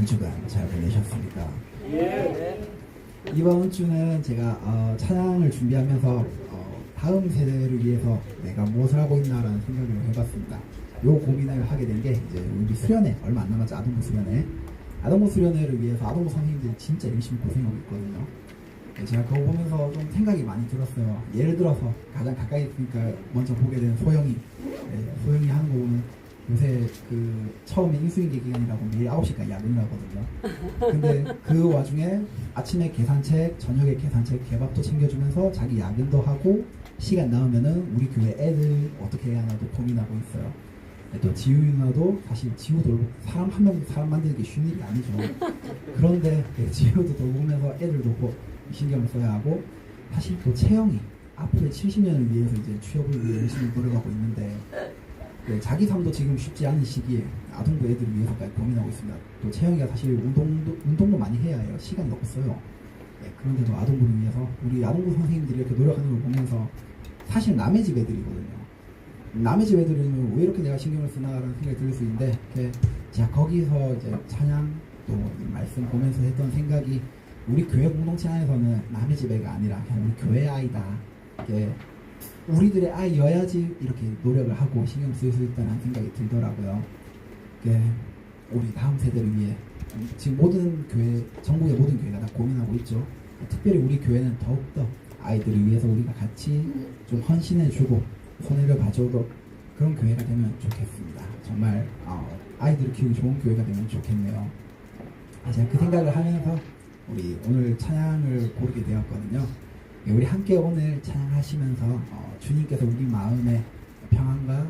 한 주간 잘 보내셨습니까? 이번 주는 제가 찬양을 준비하면서 다음 세대를 위해서 내가 무엇을 하고 있나라는 생각을 해봤습니다. 요 고민을 하게 된 게 이제 우리 수련회 얼마 안 남았죠. 아동부 수련회를 위해서 아동부 선생님들이 진짜 열심히 고생하고 있거든요. 제가 그거 보면서 좀 생각이 많이 들었어요. 예를 들어서 가장 가까이 있으니까 먼저 보게 된 소영이 하는 거 보면 요새 처음에 인수인계 기간이라고 매일 9시까지 야근을 하거든요. 근데 그 와중에 아침에 계산책, 저녁에 계산책, 개밥도 챙겨주면서 자기 야근도 하고 시간 나오면은 우리 교회 애들 어떻게 해야 하나도 고민하고 있어요. 또 지우 누나도 사실 지우도 사람 한 명 사람 만드는 게 쉬운 일이 아니죠. 그런데 지우도 돌보면서 애들 돕고 신경을 써야 하고, 사실 또 채영이 앞으로의 70년을 위해서 이제 취업을 위해 열심히 노력하고 있는데 자기 삶도 지금 쉽지 않은 시기에 아동부 애들을 위해서까지 고민하고 있습니다. 또 채영이가 사실 운동도 많이 해야 해요. 시간이 없어요. 그런데도 아동부를 위해서 우리 아동부 선생님들이 이렇게 노력하는 걸 보면서 사실 남의 집 애들이거든요. 남의 집 애들은 왜 이렇게 내가 신경을 쓰나라는 생각이 들 수 있는데, 제가 거기서 이제 찬양 또 말씀 보면서 했던 생각이, 우리 교회 공동체 안에서는 남의 집 애가 아니라 그냥 우리 교회 아이다. 우리들의 아이여야지 이렇게 노력을 하고 신경 쓸 수 있다는 생각이 들더라고요. 우리 다음 세대를 위해 지금 모든 교회, 전국의 모든 교회가 다 고민하고 있죠. 특별히 우리 교회는 더욱더 아이들을 위해서 우리가 같이 좀 헌신해주고 손해를 봐줘도 그런 교회가 되면 좋겠습니다. 정말 아이들을 키우기 좋은 교회가 되면 좋겠네요. 제가 그 생각을 하면서 우리 오늘 찬양을 고르게 되었거든요. 우리 함께 오늘 찬양하시면서 주님께서 우리 마음에 평안과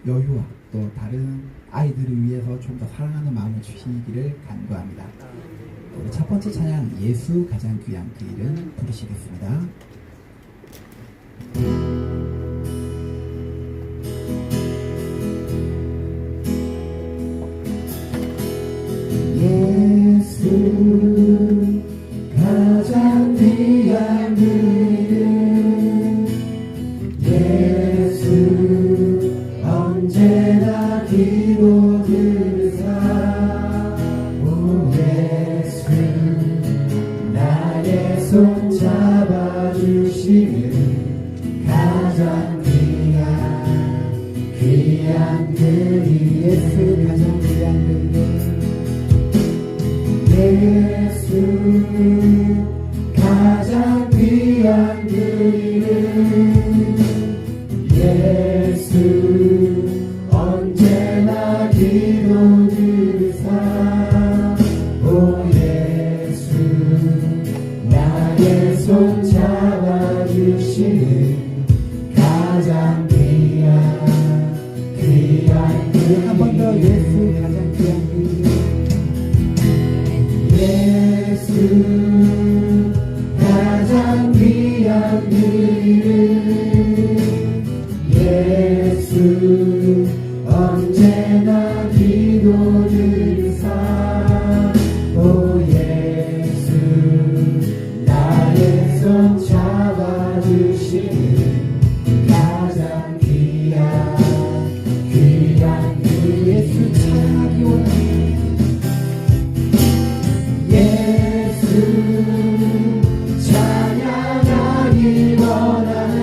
여유와 또 다른 아이들을 위해서 좀 더 사랑하는 마음을 주시기를 간구합니다. 우리 첫 번째 찬양, 예수 가장 귀한 그 이름 부르시겠습니다. 예수 가장 귀한 그 이름, 예수 언제나 기도 들으사, 오 예수 나의 손 잡아주시는 가장 귀한 그 이름, 예수 가장 귀한 그 이름, 예수 가장 귀한 그 이름, 예수 언제나 기도 들으사, 오 예수 나의 손 잡아주시는 가장 귀한 그 한 번 더, 예수 가장 귀한 그 이름, 예수 가장 귀한 그 이름, 예수 언제나 기도 들으사, 오 예수 나의 손 잡아주시는 가장 귀한 그 예수 찬양하기 원해. 예수 찬양하기 원하네.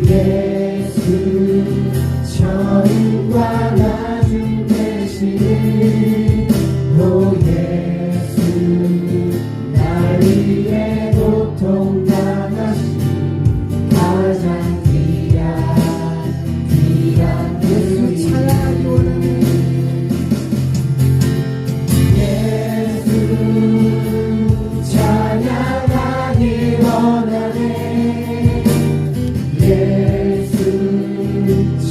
예수 천국과 나중 되시는, 오 예수 날 위해 고통 당하신 가장 귀한 예수 찬양하기 원하네. 찬양하기 원하네. 예수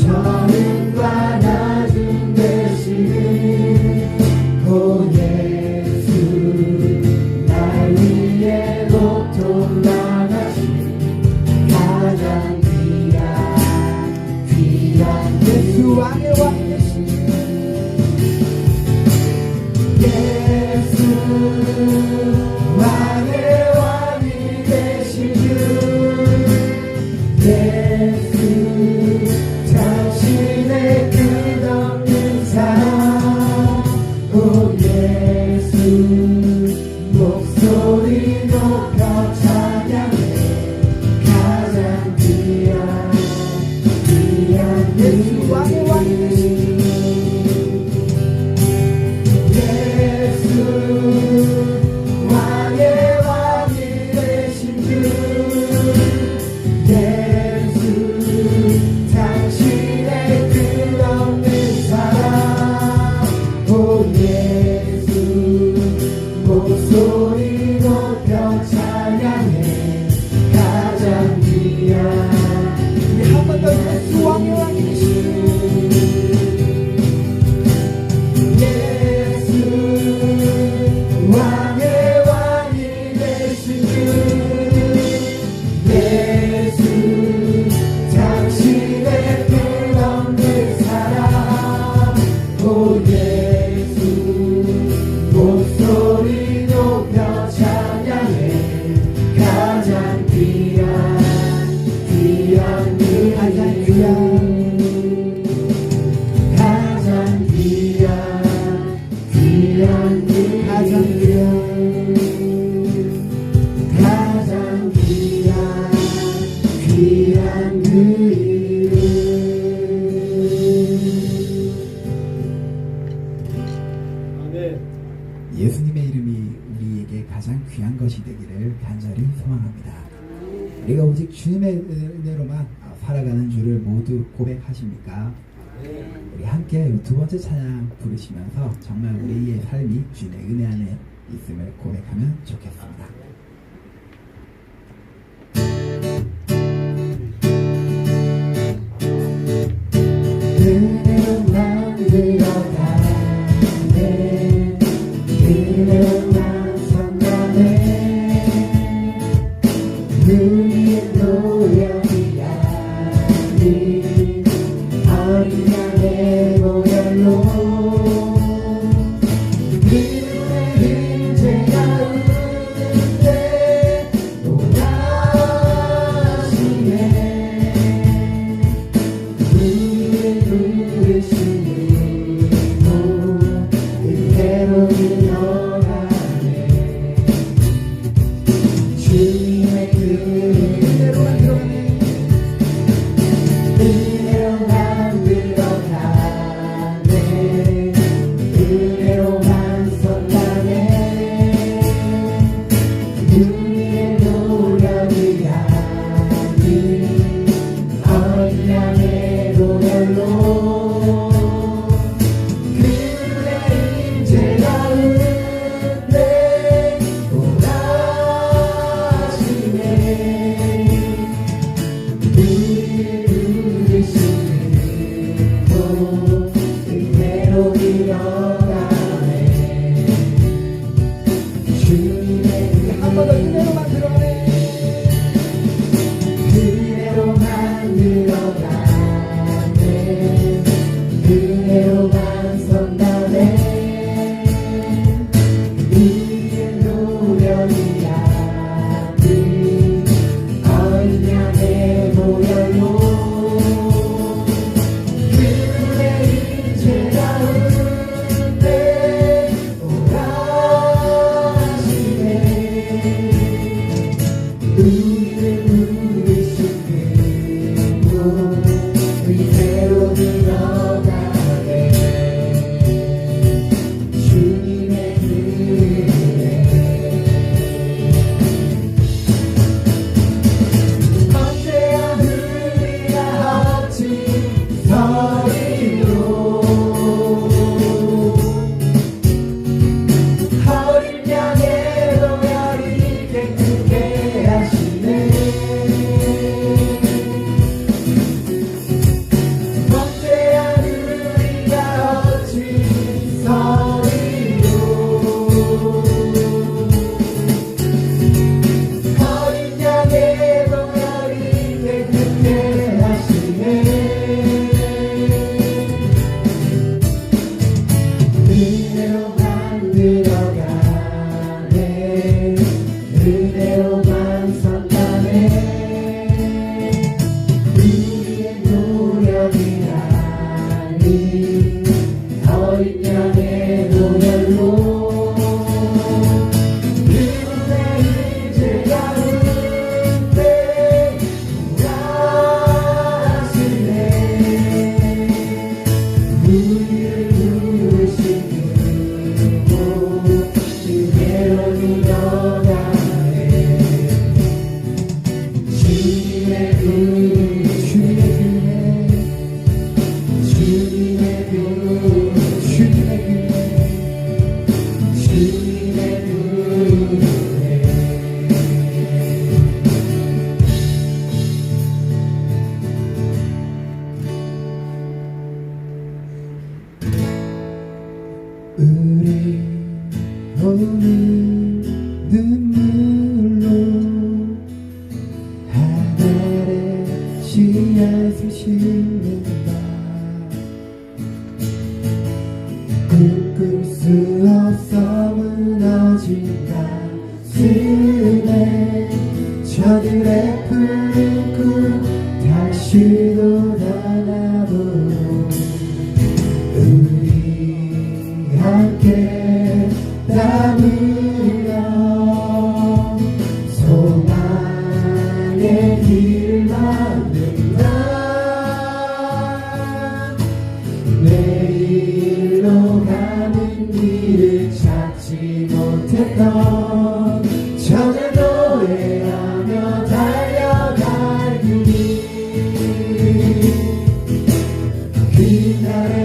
천국과 나중 되시는, 오 예수 날 위해 고통 당하신 가장 귀한 예수 왕의 왕 되시는, 예수 왕의 왕이 되시는, 예수 당신의 끝없는 사랑, 오 예수 왕의 왕이 되신 예수 왕의 왕이 되신 주 예수 당신의 끝없는 사랑 오 예수 목소리 높여 찬양해 가장 귀한 우리 한 번 더 예수 왕의 왕이 되신 예수 왕의 왕이 되신 주 예수 당신의 끝없는 사랑 오 예수 목소리 높여 찬양해 가장 귀한 그 가장 귀한 가장 귀한 그 가장 귀한 가장 귀한 그 이름 예수님의 이름이 우리에게 가장 귀한 것이 되기를 간절히 소망합니다. 우리가 오직 주님의 은혜로만 살아가는 줄을 모두 고백하십니까? 우리 함께 두 번째 찬양 부르시면서 정말 우리의 삶이 주님의 은혜 안에 있음을 고백하면 좋겠습니다. 은혜로만 들어가네 은혜로만 선가네 우리의 노력이 아닌 어린 양의 보혈로 그의 임재가 우는데 원하시네 우리의 뜨거운 눈물로 하늘의 씨앗을 심는다. 꿈꿀 수 없어 무너진 가슴에 저들의 푸른 꿈 다시 돋아나도록 우리 함께 땀 흘려 소망의 길을 만든다. 내일로 가는 길을 찾지 못했던 저들 노래하며 달려갈 길이 그날의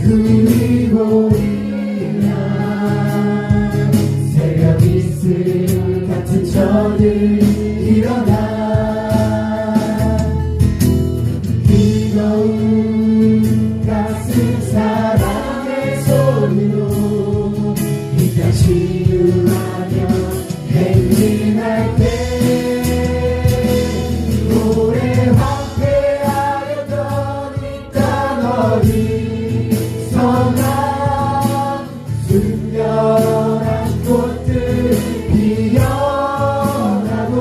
우리 보이면 새벽 이슬 같은 저들 일어나 뜨거운 가슴 사랑의 소리로 이 땅 치유하며 행진할 때 오래 황폐하였던 이 땅 어리석나 순결한 꽃들 피어나고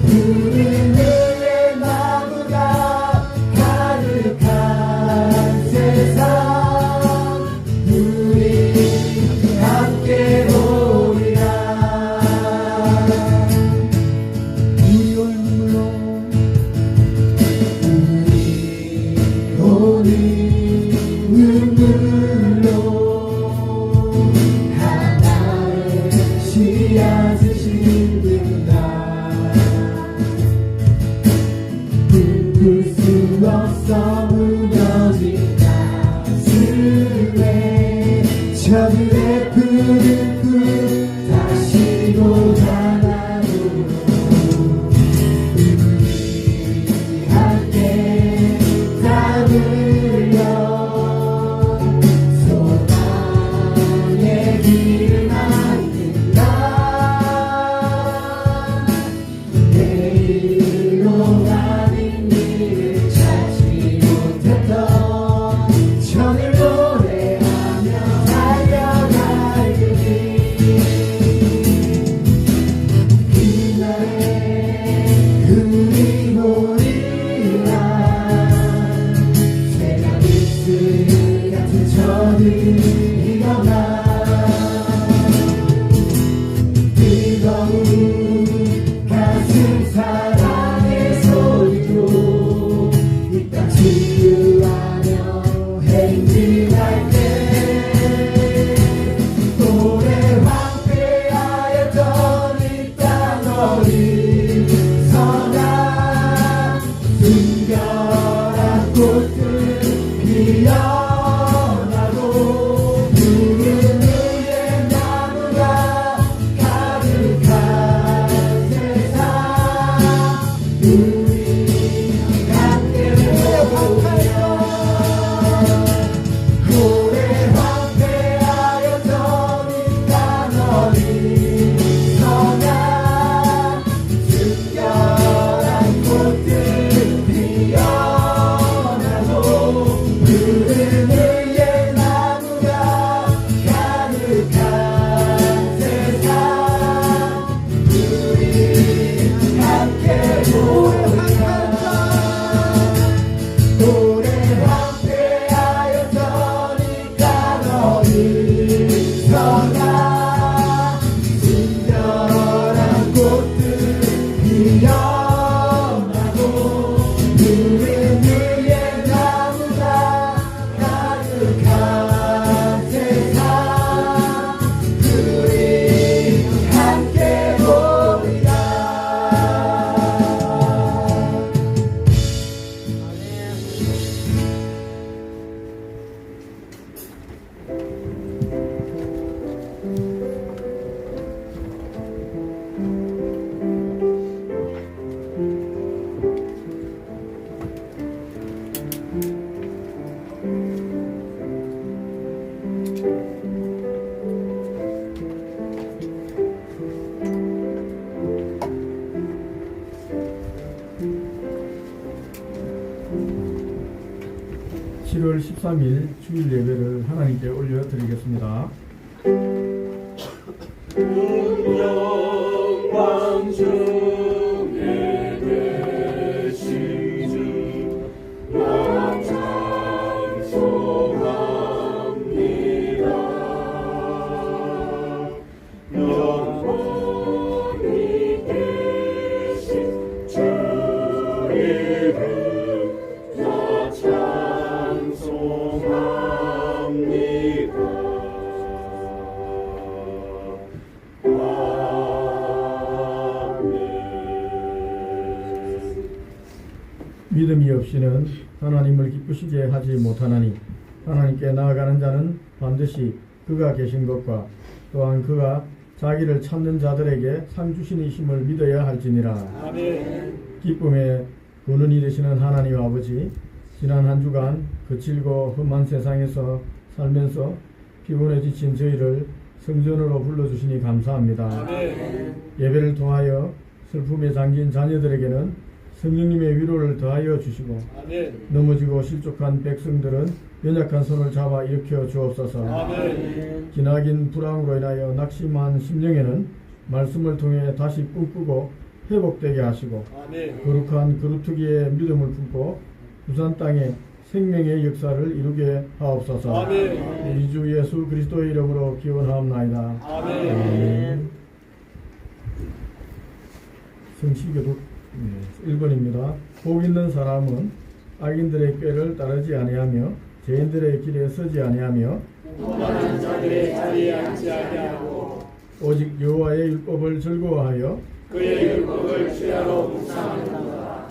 푸른 의의 나무가 가득한 세상 우리 함께 보리라. 이월 눈물로 우리 오늘 눈물로 하나의 씨앗을 심는다. 꿈꿀 수 없어 무너진 가슴에 저들의 푸른 꿈 다시 돋아나도록 우리 함께 땀 흘려 소망의 길을 만든다. 내일로 가는 길을 찾지 못했던 저들 노래하며 달려갈 길이 그날의 우리 보리라. 새벽 이슬 같은 저들 일어나 뜨거운 가슴 사랑의 소리로 이 땅 치유하며 행진할 때 오래 황폐하였던 이 땅 어리석나 순결한 꽃들 피어나고 푸른 의의 나무가 가득한 세상 우리 함께 보여 오래 황폐하였던 이 땅 어리석나 순결한 꽃들 피어나고 7월 13일 주일 예배를 하나님께 올려드리겠습니다. 영광 중에 계신 주 찬송합니다. 영원히 계신 주 이름 다 찬송합니다. 믿음이 없이는 하나님을 기쁘시게 하지 못하나니 하나님께 나아가는 자는 반드시 그가 계신 것과 또한 그가 자기를 찾는 자들에게 상 주시니심을 믿어야 할지니라. 아멘. 기쁨의 근원이 되시는 하나님 아버지, 지난 한 주간 거칠고 험한 세상에서 살면서 피곤해 지친 저희를 성전으로 불러주시니 감사합니다. 아멘. 예배를 통하여 슬픔에 잠긴 자녀들에게는 성령님의 위로를 더하여 주시고 아멘. 넘어지고 실족한 백성들은 연약한 손을 잡아 일으켜 주옵소서. 아멘. 기나긴 불황으로 인하여 낙심한 심령에는 말씀을 통해 다시 꿈꾸고 회복되게 하시고 아멘. 거룩한 거루트기의 믿음을 품고 부산 땅에 생명의 역사를 이루게 하옵소서. 아멘. 우리 주 예수 그리스도의 이름으로 기원하옵나이다. 아멘. 성시교독 1번입니다. 복 있는 사람은 악인들의 꾀를 따르지 아니하며 죄인들의 길에 서지 아니하며 오만한 자들의 자리에 앉지 아니하고 오직 여호와의 율법을 즐거워하여 그의 율법을 취하러 묵상한다.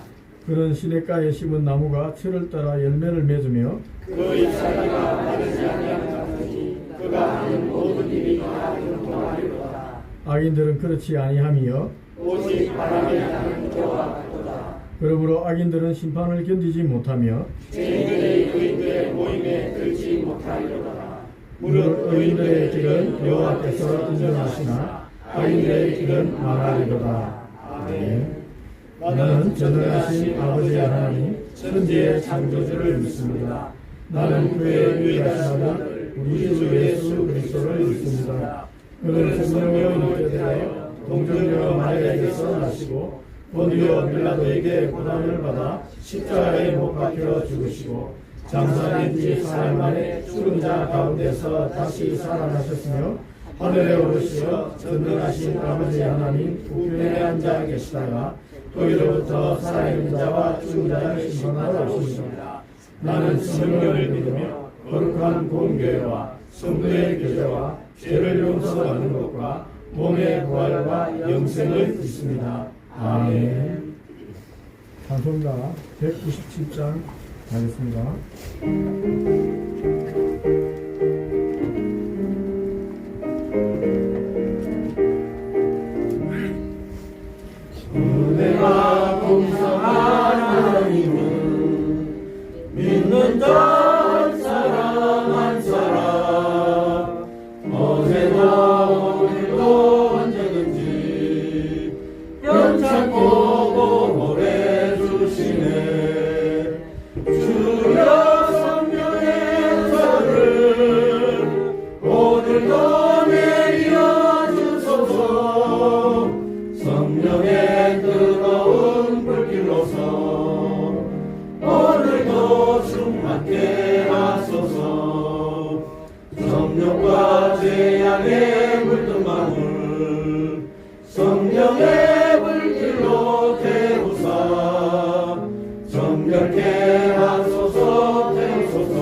그는 시냇가에 심은 나무가 철을 따라 열매를 맺으며 그 잎사귀가 마르지 아니하니 그가 하는 모든 일이 다 형통하리로다. 악인들은 그렇지 아니하며 오직 바람에 나는 겨와 같도다. 그러므로 악인들은 심판을 견디지 못하며 죄인들의 의인들의 모임에 들지 못하리로다. 무릇 의인들의 길은 여호와께서 인정하시나 악인들의 길은 망하리로다. 아멘. 나는 전능하신 아버지 하나님 천지의 창조주를 믿습니다. 나는 그의 유일하신 아들 우리 주 예수 그리스도를 믿습니다. 그는 성령으로 잉태되어 동정녀 마리아에게서 나시고 본디오 빌라도에게 고난을 받아 십자가에 못 박혀 죽으시고 장사된 뒤 4일 만에 죽은 자 가운데서 다시 살아나셨으며 하늘에 오르시어 전능하신 아버지 하나님 우편에 앉아 계시다가 거기로부터 살아있는 자와 죽은 자를 심판하러 오십니다. 나는 성령을 믿으며 거룩한 공교회와 성도의 교제와 죄를 용서받는 것과 몸의 부활과 영생을 믿습니다. 아멘. 찬송가 197장 가겠습니다. 은혜가 풍성한 하나님은 믿는 자 한 사람 한 사람 어제나 오늘도 언제든지 변찮고 보호해 주시네. 주여 성령의 은사를 오늘도 내려 주소서. 성령의 뜨거운 불길로서 오늘도 충만케 하소서. 성령과 재앙에 물든 마음을 성령의 불길로 태우사 정결케 하소서. 태우소서.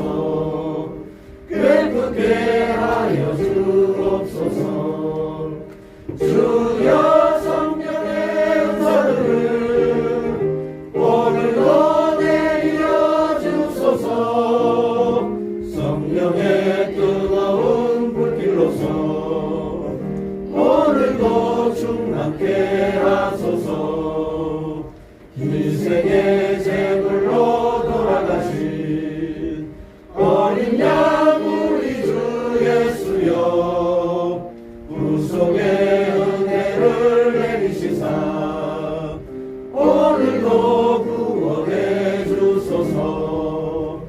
깨끗게 하여 주옵소서. 주여 성령의 은사를 오늘도 내려 주소서. 성령의 뜨거운 불길로서 오늘도 충만케 하소서. 인생의 제물로 돌아가신 어린 양 우리 주 예수여 구속의 은혜를 내리시사 오늘도 구원해 주소서.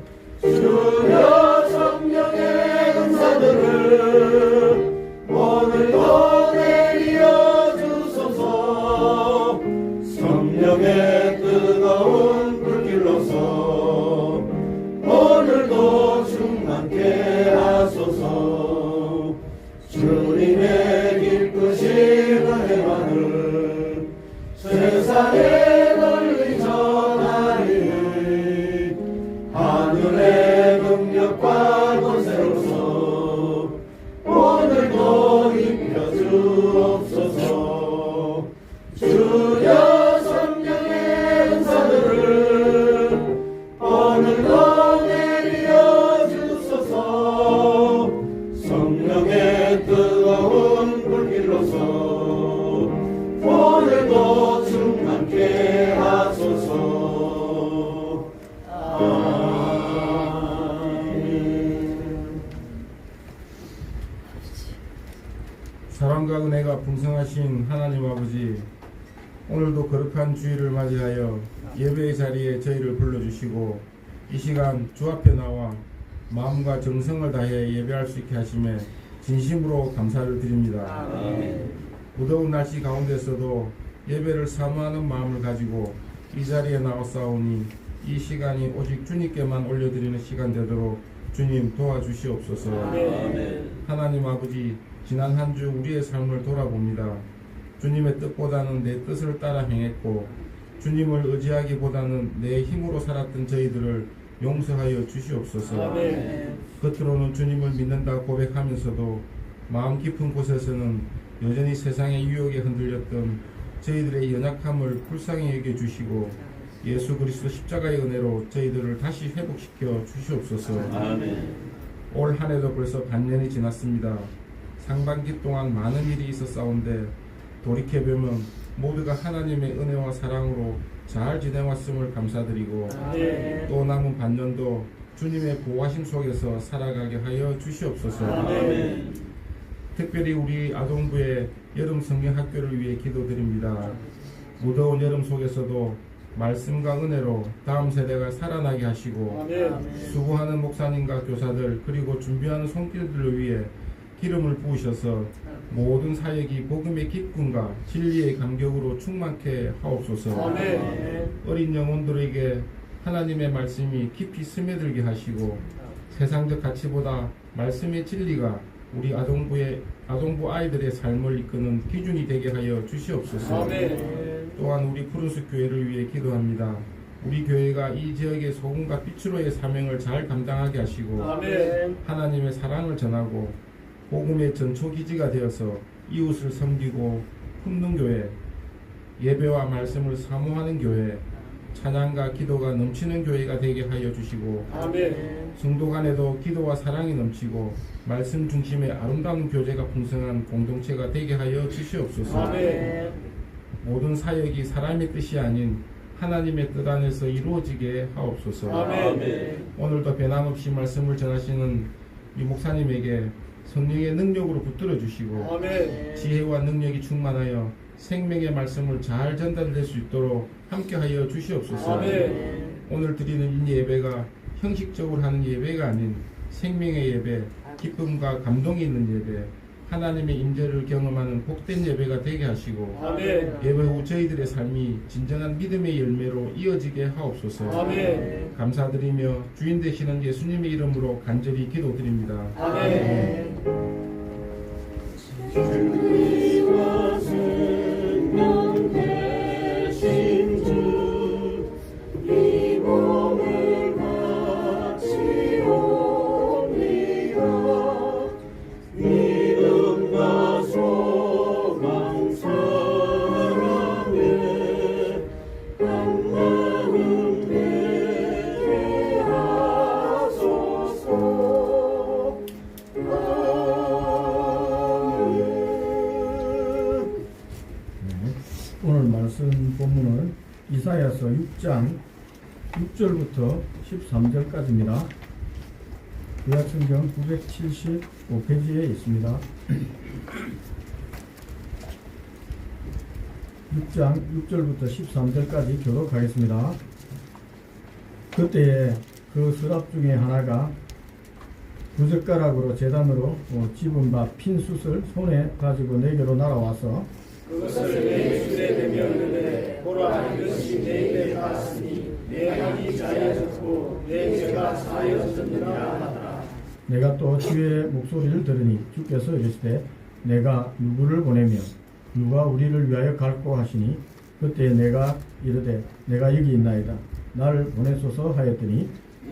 그분의 능력과 권세로서 오늘도 입혀 주옵소서. 주여 성령의 은사들을 오늘도 내려 주소서. 성령의 뜨거운 불길로서 오늘도 충만케 하소서. 아멘. 사랑과 은혜가 풍성하신 하나님 아버지, 오늘도 거룩한 주일을 맞이하여 예배의 자리에 저희를 불러주시고 이 시간 주 앞에 나와 마음과 정성을 다해 예배할 수 있게 하심에 진심으로 감사를 드립니다. 무더운 날씨 가운데서도 예배를 사모하는 마음을 가지고 이 자리에 나왔사오니 이 시간이 오직 주님께만 올려드리는 시간 되도록 주님 도와주시옵소서. 하나님 아버지, 지난 한 주 우리의 삶을 돌아봅니다. 주님의 뜻보다는 내 뜻을 따라 행했고 주님을 의지하기보다는 내 힘으로 살았던 저희들을 용서하여 주시옵소서. 겉으로는 주님을 믿는다 고백하면서도 마음 깊은 곳에서는 여전히 세상의 유혹에 흔들렸던 저희들의 연약함을 불쌍히 여겨주시고 예수 그리스도 십자가의 은혜로 저희들을 다시 회복시켜 주시옵소서. 올 한 해도 벌써 반년이 지났습니다. 상반기 동안 많은 일이 있었사온데 돌이켜보면 모두가 하나님의 은혜와 사랑으로 잘 지내왔음을 감사드리고 또 남은 반년도 주님의 보호하심 속에서 살아가게 하여 주시옵소서. 특별히 우리 아동부의 여름 성경학교를 위해 기도드립니다. 무더운 여름 속에서도 말씀과 은혜로 다음 세대가 살아나게 하시고 수고하는 목사님과 교사들 그리고 준비하는 손길들을 위해 기름을 부으셔서 모든 사역이 복음의 기쁨과 진리의 감격으로 충만케 하옵소서. 어린 영혼들에게 하나님의 말씀이 깊이 스며들게 하시고 세상적 가치보다 말씀의 진리가 우리 아동부 아이들의 삶을 이끄는 기준이 되게 하여 주시옵소서. 또한 우리 푸른숲 교회를 위해 기도합니다. 우리 교회가 이 지역의 소금과 빛으로의 사명을 잘 감당하게 하시고 하나님의 사랑을 전하고 복음의 전초기지가 되어서 이웃을 섬기고 품는 교회, 예배와 말씀을 사모하는 교회, 찬양과 기도가 넘치는 교회가 되게 하여 주시고 성도 간에도 기도와 사랑이 넘치고 말씀 중심의 아름다운 교제가 풍성한 공동체가 되게 하여 주시옵소서. 모든 사역이 사람의 뜻이 아닌 하나님의 뜻 안에서 이루어지게 하옵소서. 오늘도 변함없이 말씀을 전하시는 이 목사님에게 성령의 능력으로 붙들어 주시고 지혜와 능력이 충만하여 생명의 말씀을 잘 전달될 수 있도록 함께하여 주시옵소서. 오늘 드리는 이 예배가 형식적으로 하는 예배가 아닌 생명의 예배, 기쁨과 감동이 있는 예배, 하나님의 임재를 경험하는 복된 예배가 되게 하시고 예배 후 저희들의 삶이 진정한 믿음의 열매로 이어지게 하옵소서. 감사드리며 주인 되시는 예수님의 이름으로 간절히 기도드립니다. 진리와 생명 되신 주 이 몸을 바치옵니다. 믿음과 소망 사랑에 한 마음 되게 하소서. 오늘 말씀 본문은 이사야서 6장 6절부터 13절까지입니다. 구약성경 975페이지에 있습니다. 6장 6절부터 13절까지 교독하겠습니다. 그때에 그 서랍 중에 하나가 두 젓가락으로 제단으로 집은 바 핀 숯을 손에 가지고 내게로 날아와서 그것을 내 입술에 대며 이르되 보라 이것이 내 입에 닿았으니 내 악이 자여졌고 내 죄가 사여졌느니라 하더라. 내가 또 주의 목소리를 들으니 주께서 이르시되 내가 누구를 보내며 누가 우리를 위하여 갈고 하시니 그때 내가 이르되 내가 여기 있나이다 나를 보내소서 하였더니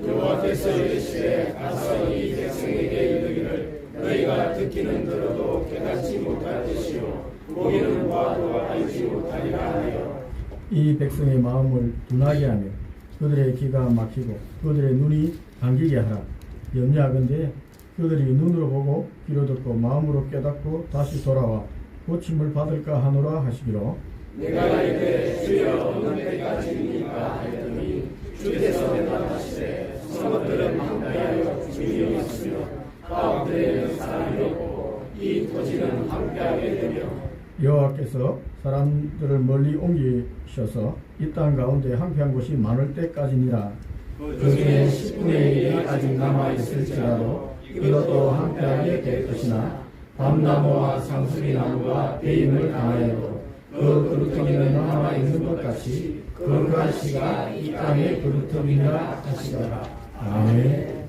여호와께서 이르시되 가서 이 백성에게 이르기를 너희가 듣기는 들어도 깨닫지 못할 것이요 보기는 봐도 알지 못하리라 하여 이 백성의 마음을 둔하게 하며 그들의 귀가 막히고 그들의 눈이 감기게 하라. 염려하건대 그들이 눈으로 보고 귀로 듣고 마음으로 깨닫고 다시 돌아와 고침을 받을까 하노라 하시기로. 내가 이르되 주여 어느 때까지입니까 하였더니 주께서 대답하시되 성읍들은 함께하여 주님이 있으며 가운데에는 사람이 없고 이 토지는 함께하게 되며 여호와께서 사람들을 멀리 옮기셔서 이 땅 가운데 함께한 곳이 많을 때까지니라. 그 중에 10분의 1이 아직 남아있을지라도 이것도 함께하게 될 것이나 밤나무와 상수리나무가 배임을 당하여도 그 그루터기는 남아있는 것 같이 그 가시가 이 땅의 그루터기니라 하시더라. 아멘.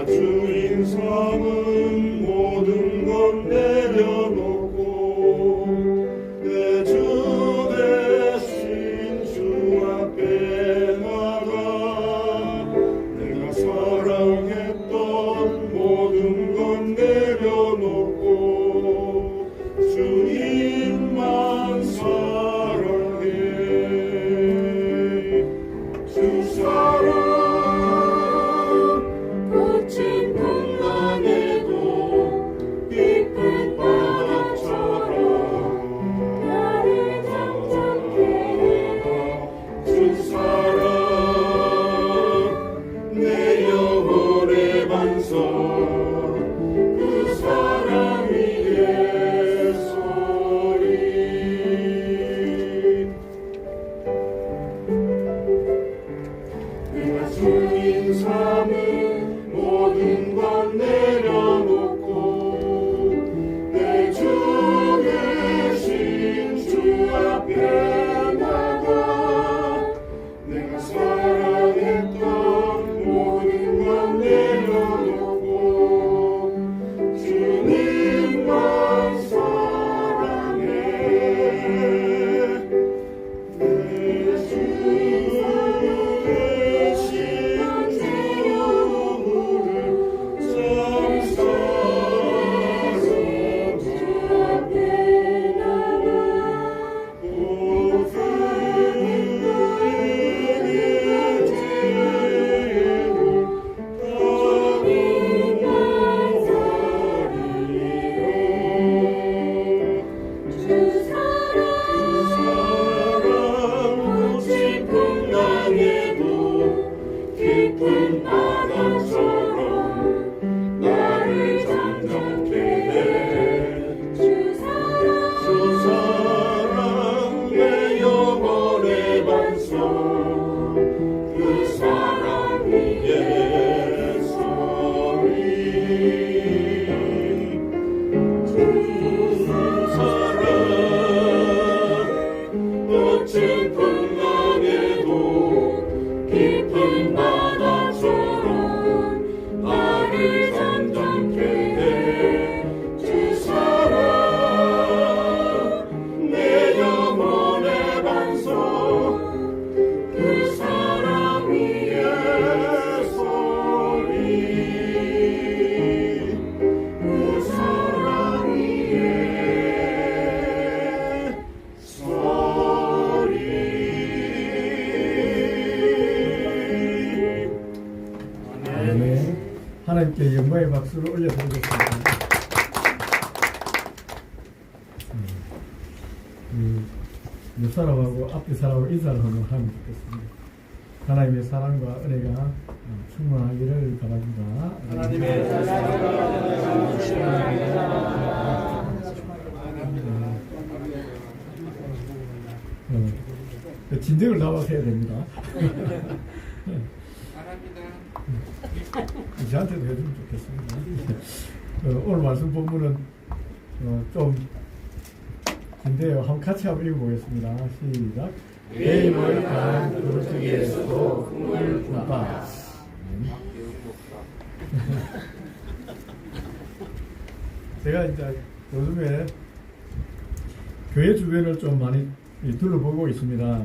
주인 삼은 모든 것 내려놓고 내 주 대신 주 앞에 나가 내가 사랑했던 모든 것 내려놓고 주님만 사랑해 주 사랑 그 사랑 함께 영광의 박수를 올려드리겠습니다. 옆 사람하고 앞뒤 사람하고 인사를 한번 하면 좋겠습니다. 하나님의 사랑과 은혜가 충만하기를 바랍니다. 하나님의 사랑과 충만하기를 진정을 담아서 해야 됩니다. 저한테도 해주면 좋겠습니다. 오늘 말씀 본문은 좀 긴데요. 한번 같이 한번 읽어보겠습니다. 시작. 배임을 당한 그루터기에서도 꿈을 꾼다. 제가 이제 요즘에 교회 주변을 좀 많이 둘러보고 있습니다.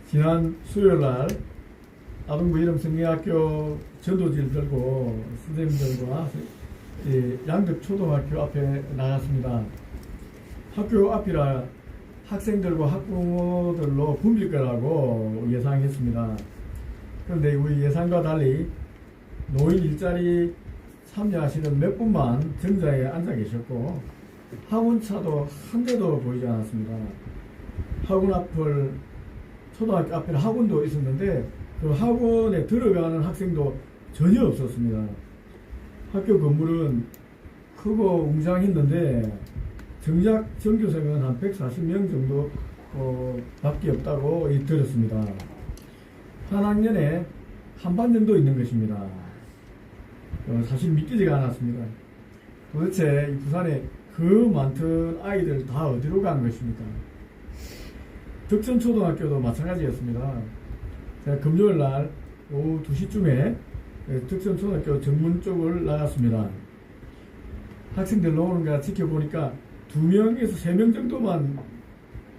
지난 수요일 날 아동부 이름 성리학교 전도지를 들고 선생님들과 양덕 초등학교 앞에 나갔습니다. 학교 앞이라 학생들과 학부모들로 붐빌 거라고 예상했습니다. 그런데 우리 예상과 달리 노인 일자리 참여하시는 몇 분만 정자에 앉아 계셨고 학원차도 한 대도 보이지 않았습니다. 학원 앞을 초등학교 앞에 학원도 있었는데 그 학원에 들어가는 학생도 전혀 없었습니다. 학교 건물은 크고 웅장했는데 정작 전교생은 한 140명 정도 밖에 없다고 들었습니다. 한 학년에 한 반 정도 있는 것입니다. 사실 믿기지가 않았습니다. 도대체 이 부산에 그 많던 아이들 다 어디로 간 것입니까? 덕천초등학교도 마찬가지였습니다. 제가 금요일날 오후 2시쯤에 덕천초등학교 정문 쪽을 나갔습니다. 학생들 노는 거 지켜보니까 2명에서 3명 정도만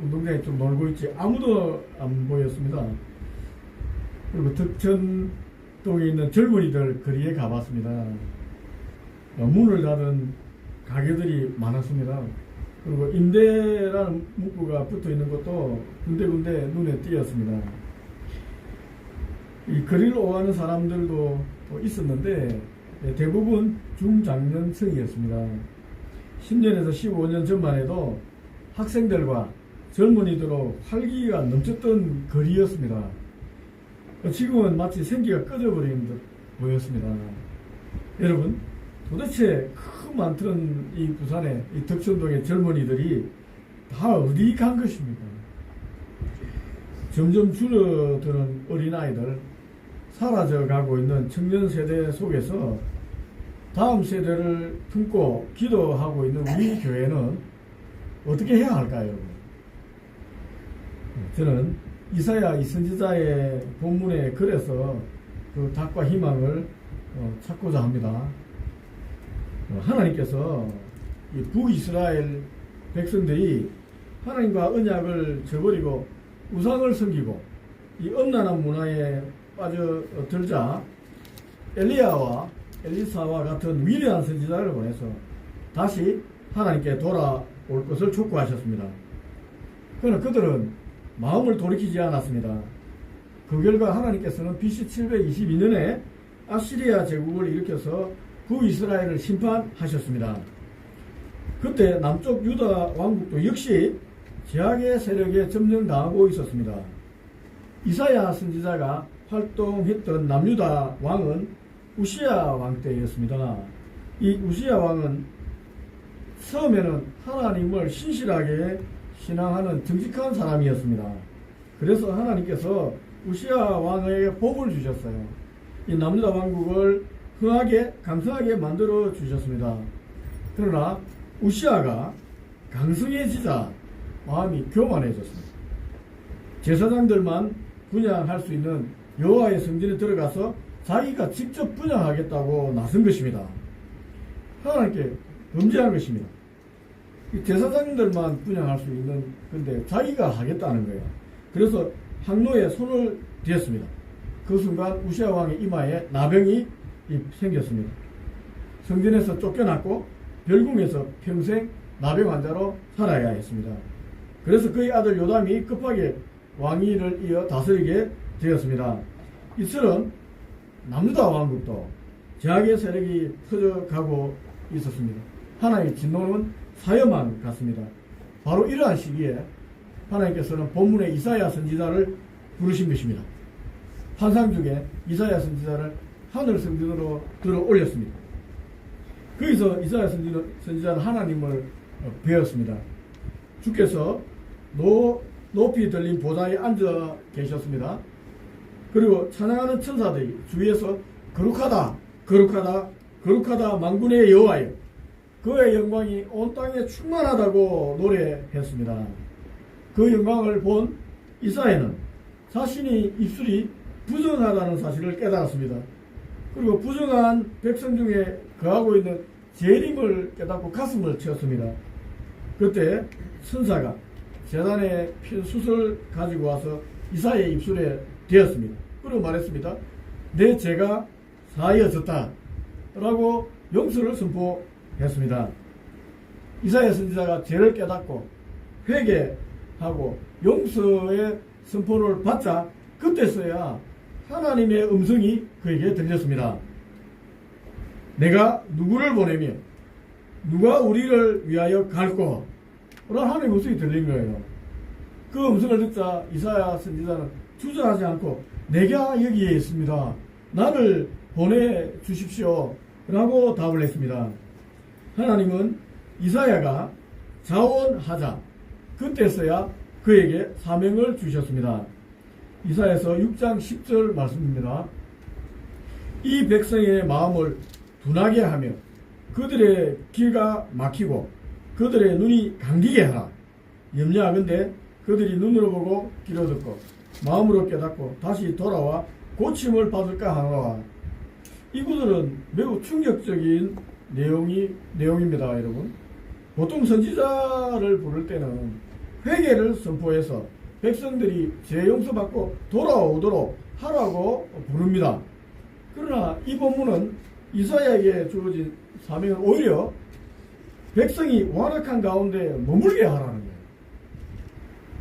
운동장에 좀 놀고 있지 아무도 안 보였습니다. 그리고 덕천동에 있는 젊은이들 거리에 가봤습니다. 문을 닫은 가게들이 많았습니다. 그리고 임대라는 문구가 붙어 있는 것도 군데군데 눈에 띄었습니다. 이 거리를 오가는 사람들도 있었는데 대부분 중장년층이었습니다. 10년에서 15년 전만 해도 학생들과 젊은이들로 활기가 넘쳤던 거리였습니다. 지금은 마치 생기가 꺼져버린 듯 보였습니다. 여러분, 도대체 그 많던 이 부산의 이 덕천동의 젊은이들이 다 어디 간 것입니까? 점점 줄어드는 어린아이들, 사라져가고 있는 청년 세대 속에서 다음 세대를 품고 기도하고 있는 우리 교회는 어떻게 해야 할까요, 여러분? 저는 이사야 이 선지자의 본문에 글에서 그 답과 희망을 찾고자 합니다. 하나님께서 이 북이스라엘 백성들이 하나님과 언약을 저버리고 우상을 섬기고 이 엄란한 문화에 빠져들자 엘리야와 엘리사와 같은 위대한 선지자를 보내서 다시 하나님께 돌아올 것을 촉구하셨습니다. 그러나 그들은 마음을 돌이키지 않았습니다. 그 결과 하나님께서는 BC 722년에 아시리아 제국을 일으켜서 북이스라엘을 심판하셨습니다. 그때 남쪽 유다 왕국도 역시 제약의 세력에 점령당하고 있었습니다. 이사야 선지자가 활동했던 남유다 왕은 우시야 왕 때였습니다. 이 우시야 왕은 처음에는 하나님을 신실하게 신앙하는 정직한 사람이었습니다. 그래서 하나님께서 우시야 왕에게 복을 주셨어요. 이 남유다 왕국을 흥하게 강성하게 만들어 주셨습니다. 그러나 우시야가 강성해지자 마음이 교만해졌습니다. 제사장들만 분향할 수 있는 여호와의 성전에 들어가서 자기가 직접 분향하겠다고 나선 것입니다. 하나님께 범죄한 것입니다. 제사장들만 분향할 수 있는 건데 자기가 하겠다는 거예요. 그래서 항로에 손을 대었습니다. 그 순간 우시야 왕의 이마에 나병이 생겼습니다. 성전에서 쫓겨났고 별궁에서 평생 나병 환자로 살아야 했습니다. 그래서 그의 아들 요담이 급하게 왕위를 이어 다스리게 되었습니다. 이처럼 남유다 왕국도 제약의 세력이 퍼져가고 있었습니다. 하나님의 진노는 사여만 갔습니다. 바로 이러한 시기에 하나님께서는 본문의 이사야 선지자를 부르신 것입니다. 환상 중에 이사야 선지자를 하늘 성전으로 들어 올렸습니다. 거기서 이사야 선지자는 하나님을 배웠습니다. 주께서 높이 들린 보좌에 앉아 계셨습니다. 그리고 찬양하는 천사들이 주위에서 거룩하다 거룩하다 거룩하다 만군의 여호와여 그의 영광이 온 땅에 충만하다고 노래했습니다. 그 영광을 본 이사야는 자신이 입술이 부정하다는 사실을 깨달았습니다. 그리고 부정한 백성 중에 거하고 있는 재림을 깨닫고 가슴을 치었습니다. 그때 천사가 제단에 핀 숯을 가지고 와서 이사야의 입술에 대었습니다. 그리고 말했습니다. 내 죄가 사하여졌다 라고 용서를 선포했습니다. 이사야 선지자가 죄를 깨닫고 회개하고 용서의 선포를 받자 그때서야 하나님의 음성이 그에게 들렸습니다. 내가 누구를 보내며 누가 우리를 위하여 갈꼬 라는 하나님의 음성이 들린 거예요. 그 음성을 듣자 이사야 선지자는 주저하지 않고 내가 여기에 있습니다. 나를 보내주십시오 라고 답을 했습니다. 하나님은 이사야가 자원하자 그때서야 그에게 사명을 주셨습니다. 이사야서 6장 10절 말씀입니다. 이 백성의 마음을 둔하게 하며 그들의 귀가 막히고 그들의 눈이 감기게 하라. 염려하건대 그들이 눈으로 보고 귀로 듣고 마음으로 깨닫고 다시 돌아와 고침을 받을까 하노라. 이 구절은 매우 충격적인 내용입니다, 여러분. 보통 선지자를 부를 때는 회개를 선포해서 백성들이 죄 용서받고 돌아오도록 하라고 부릅니다. 그러나 이 본문은 이사야에게 주어진 사명은 오히려 백성이 완악한 가운데 머물게 하라는 거예요.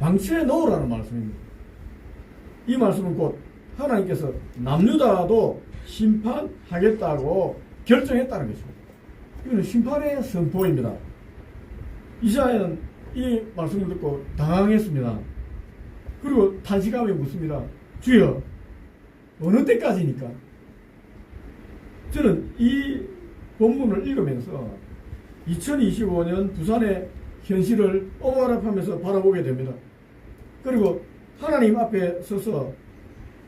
방치해 놓으라는 말씀입니다. 이 말씀은 곧 하나님께서 남유다도 심판하겠다고 결정했다는 것입니다. 이거는 심판의 선포입니다. 이사야는 이 말씀을 듣고 당황했습니다. 그리고 탄식하며 묻습니다. 주여, 어느 때까지니까? 저는 이 본문을 읽으면서 2025년 부산의 현실을 오버랩하면서 바라보게 됩니다. 그리고 하나님 앞에 서서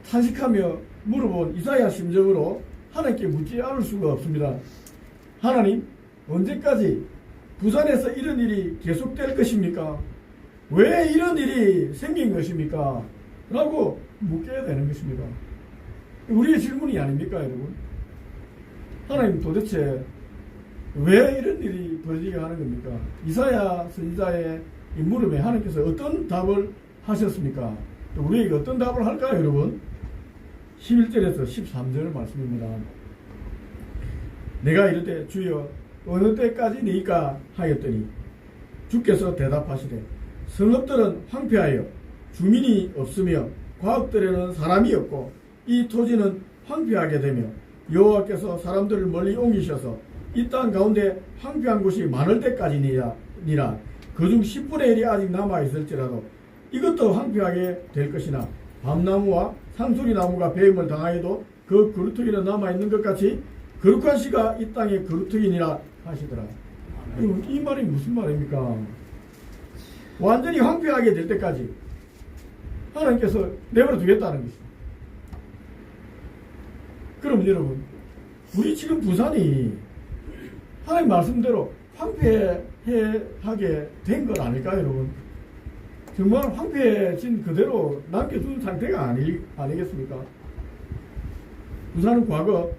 탄식하며 물어본 이사야 심정으로 하나님께 묻지 않을 수가 없습니다. 하나님, 언제까지 부산에서 이런 일이 계속될 것입니까? 왜 이런 일이 생긴 것입니까? 라고 묻게 되는 것입니다. 우리의 질문이 아닙니까, 여러분? 하나님 도대체 왜 이런 일이 벌어지게 하는 겁니까? 이사야 선지자의 이 물음에 하나님께서 어떤 답을 하셨습니까? 또 우리에게 어떤 답을 할까요, 여러분? 11절에서 13절 말씀입니다. 내가 이르되 주여 어느 때까지니까 하였더니 주께서 대답하시되 성읍들은 황폐하여 주민이 없으며 과업들에는 사람이 없고 이 토지는 황폐하게 되며 여호와께서 사람들을 멀리 옮기셔서 이 땅 가운데 황폐한 곳이 많을 때까지니라. 그중 10분의 1이 아직 남아있을지라도 이것도 황폐하게 될 것이나 밤나무와 상수리나무가 배임을 당하여도 그 그루터기는 남아있는 것 같이 거룩한 씨가 이 땅에 그루터기니라 하시더라. 이 말이 무슨 말입니까? 완전히 황폐하게 될 때까지 하나님께서 내버려 두겠다는 것입니다. 그럼 여러분, 우리 지금 부산이 하나님 말씀대로 황폐하게 된 건 아닐까요, 여러분? 정말 황폐해진 그대로 남겨둔 상태가 아니겠습니까? 부산은 과거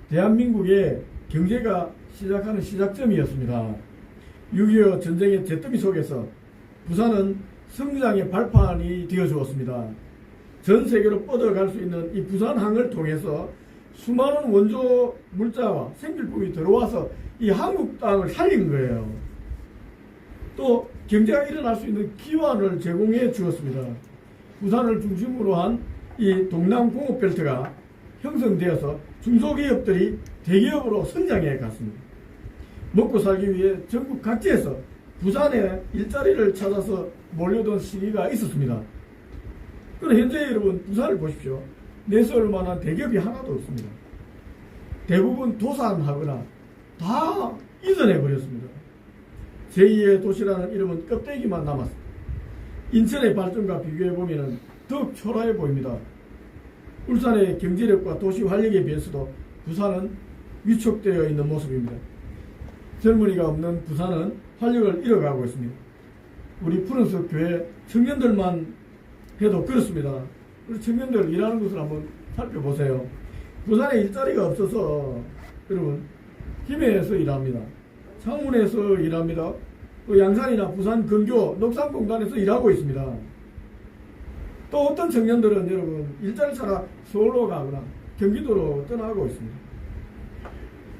대한민국의 경제가 시작하는 시작점이었습니다. 6.25 전쟁의 잿더미 속에서 부산은 성장의 발판이 되어주었습니다. 전 세계로 뻗어갈 수 있는 이 부산항을 통해서 수많은 원조 물자와 생필품이 들어와서 이 한국 땅을 살린 거예요. 또 경제가 일어날 수 있는 기반을 제공해 주었습니다. 부산을 중심으로 한 이 동남공업벨트가 형성되어서 중소기업들이 대기업으로 성장해 갔습니다. 먹고 살기 위해 전국 각지에서 부산에 일자리를 찾아서 몰려든 시기가 있었습니다. 그런데 현재 여러분 부산을 보십시오. 내세울 만한 대기업이 하나도 없습니다. 대부분 도산하거나 다 이전해 버렸습니다. 제2의 도시라는 이름은 껍데기만 남았습니다. 인천의 발전과 비교해 보면 더욱 초라해 보입니다. 울산의 경제력과 도시 활력에 비해서도 부산은 위축되어 있는 모습입니다. 젊은이가 없는 부산은 활력을 잃어가고 있습니다. 우리 푸른숲 교회 청년들만 해도 그렇습니다. 우리 청년들 일하는 것을 한번 살펴보세요. 부산에 일자리가 없어서 여러분 김해에서 일합니다. 창문에서 일합니다. 또 양산이나 부산 근교 녹산공단에서 일하고 있습니다. 또 어떤 청년들은 여러분 일자리 찾아 서울로 가거나 경기도로 떠나고 있습니다.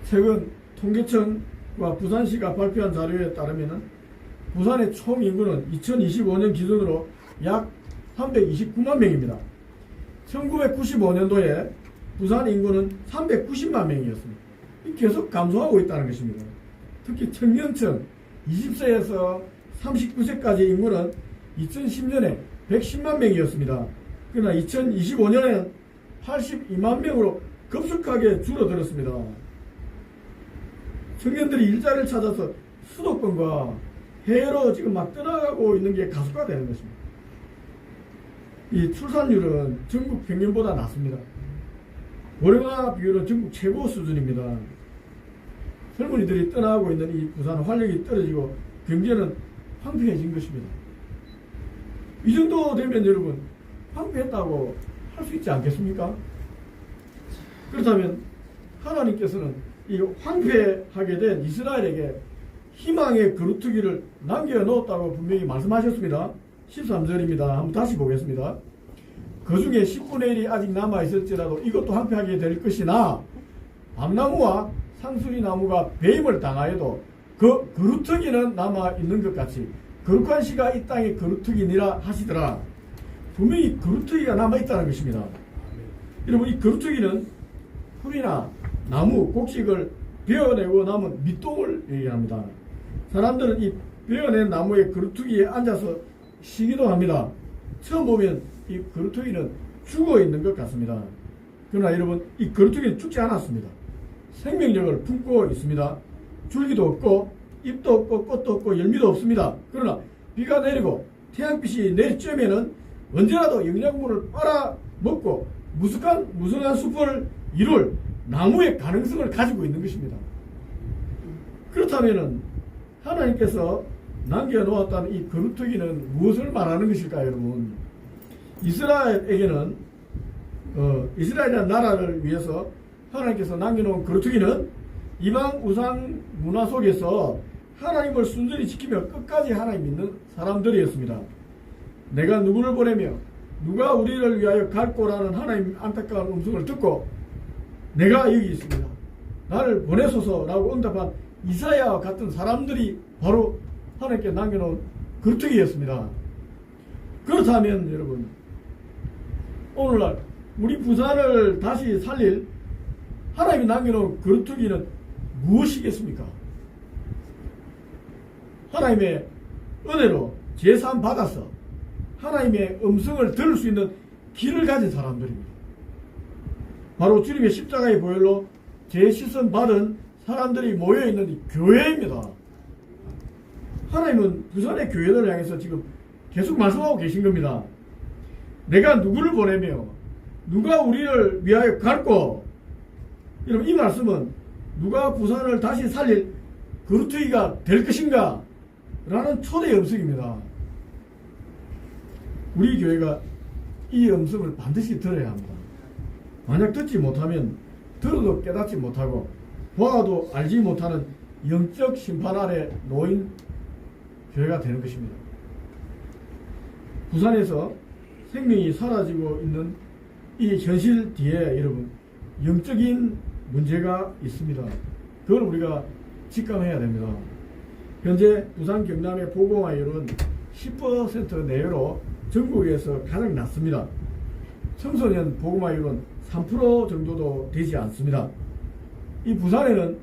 최근 통계청과 부산시가 발표한 자료에 따르면 부산의 총 인구는 2025년 기준으로 약 329만 명입니다. 1995년도에 부산 인구는 390만 명이었습니다. 계속 감소하고 있다는 것입니다. 특히 청년층 20세에서 39세까지 인구는 2010년에 110만 명이었습니다. 그러나 2025년에는 82만 명으로 급속하게 줄어들었습니다. 청년들이 일자리를 찾아서 수도권과 해외로 지금 막 떠나가고 있는 게 가속화되는 것입니다. 이 출산율은 전국 평균보다 낮습니다. 고령화 비율은 전국 최고 수준입니다. 젊은이들이 떠나고 있는 이 부산은 활력이 떨어지고 경제는 황폐해진 것입니다. 이 정도 되면 여러분 황폐했다고 할 수 있지 않겠습니까? 그렇다면 하나님께서는 이 황폐하게 된 이스라엘에게 희망의 그루터기를 남겨놓았다고 분명히 말씀하셨습니다. 13절입니다. 한번 다시 보겠습니다. 그 중에 10분의 1이 아직 남아있을지라도 이것도 황폐하게 될 것이나 밤나무와 상수리 나무가 배임을 당하여도 그 그루터기는 남아있는 것 같이 거룩한 씨가 이 땅에 그루터기니라 하시더라. 분명히 그루터기가 남아있다는 것입니다. 여러분 이 그루터기는 풀이나 나무, 곡식을 베어내고 남은 밑동을 얘기합니다. 사람들은 이 베어낸 나무의 그루터기에 앉아서 쉬기도 합니다. 처음 보면 이 그루터기는 죽어 있는 것 같습니다. 그러나 여러분 이 그루터기는 죽지 않았습니다. 생명력을 품고 있습니다. 줄기도 없고 잎도 없고 꽃도 없고 열매도 없습니다. 그러나 비가 내리고 태양빛이 내리쬐면은 언제라도 영양분을 빨아먹고 무성한 숲을 이룰 나무의 가능성을 가지고 있는 것입니다. 그렇다면은 하나님께서 남겨놓았다는 이 그루터기는 무엇을 말하는 것일까요, 여러분? 이스라엘에게는 이스라엘이라는 나라를 위해서 하나님께서 남겨놓은 그루터기는 이방 우상 문화 속에서 하나님을 순전히 지키며 끝까지 하나님 믿는 사람들이었습니다. 내가 누구를 보내며 누가 우리를 위하여 갈꼬라는 하나님 안타까운 음성을 듣고 내가 여기 있습니다. 나를 보내소서라고 응답한 이사야와 같은 사람들이 바로 하나님께 남겨놓은 그루터기였습니다. 그렇다면 여러분 오늘날 우리 부산을 다시 살릴 하나님이 남겨놓은 그루터기는 무엇이겠습니까? 하나님의 은혜로 제삼 받아서 하나님의 음성을 들을 수 있는 길을 가진 사람들입니다. 바로 주님의 십자가의 보혈로 제시선 받은 사람들이 모여있는 이 교회입니다. 하나님은 부산의 교회들을 향해서 지금 계속 말씀하고 계신 겁니다. 내가 누구를 보내며 누가 우리를 위하여 갈고, 여러분 이 말씀은 누가 부산을 다시 살릴 그루터기가 될 것인가 라는 초대 음성입니다. 우리 교회가 이 음성을 반드시 들어야 합니다. 만약 듣지 못하면 들어도 깨닫지 못하고 보아도 알지 못하는 영적 심판 아래 놓인 교회가 되는 것입니다. 부산에서 생명이 사라지고 있는 이 현실 뒤에 여러분 영적인 문제가 있습니다. 그걸 우리가 직감해야 됩니다. 현재 부산 경남의 보건화율은 10% 내외로 전국에서 가장 낮습니다. 청소년 보건화율은 3% 정도도 되지 않습니다. 이 부산에는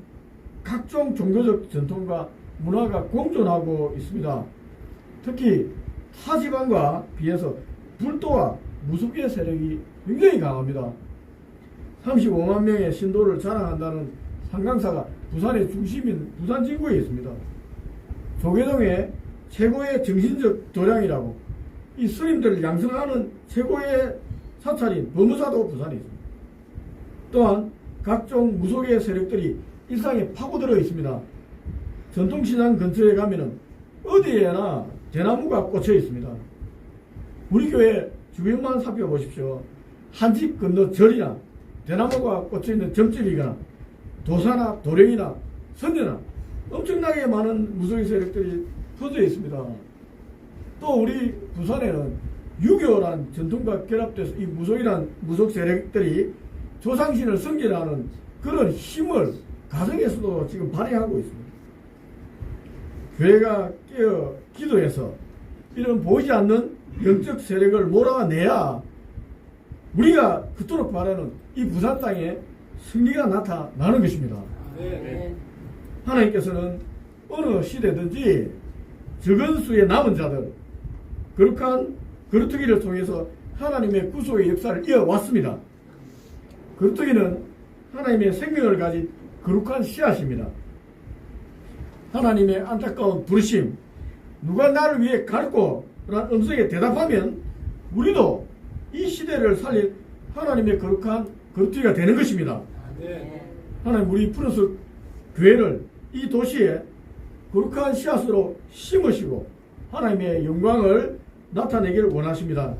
각종 종교적 전통과 문화가 공존하고 있습니다. 특히 타 지방과 비해서 불도와 무속의 세력이 굉장히 강합니다. 35만 명의 신도를 자랑한다는 상강사가 부산의 중심인 부산 진구에 있습니다. 조계동의 최고의 정신적 도량이라고 이 스님들을 양성하는 최고의 사찰인 법무사도 부산에 있습니다. 또한 각종 무속의 세력들이 일상에 파고들어 있습니다. 전통시장 근처에 가면은 어디에나 대나무가 꽂혀 있습니다. 우리 교회 주변만 살펴보십시오. 한 집 건너 절이나 대나무가 꽂혀 있는 점집이거나 도사나 도령이나 선녀나 엄청나게 많은 무속의 세력들이 퍼져 있습니다. 또 우리 부산에는 유교란 전통과 결합돼서 이 무속 세력들이 조상신을 섬기라는 그런 힘을 가정에서도 지금 발휘하고 있습니다. 교회가 깨어 기도해서 이런 보이지 않는 영적 세력을 몰아내야 우리가 그토록 바라는 이 부산 땅에 승리가 나타나는 것입니다. 하나님께서는 어느 시대든지 적은 수의 남은 자들, 거룩한 거루터기를 통해서 하나님의 구속의 역사를 이어왔습니다. 거루터기는 하나님의 생명을 가진 거룩한 씨앗입니다. 하나님의 안타까운 부르심, 누가 나를 위해 갈고? 라는 음성에 대답하면 우리도 이 시대를 살릴 하나님의 거룩한 거루터기가 되는 것입니다. 하나님 우리 프로스 교회를 이 도시에 거룩한 씨앗으로 심으시고 하나님의 영광을 나타내기를 원하십니다.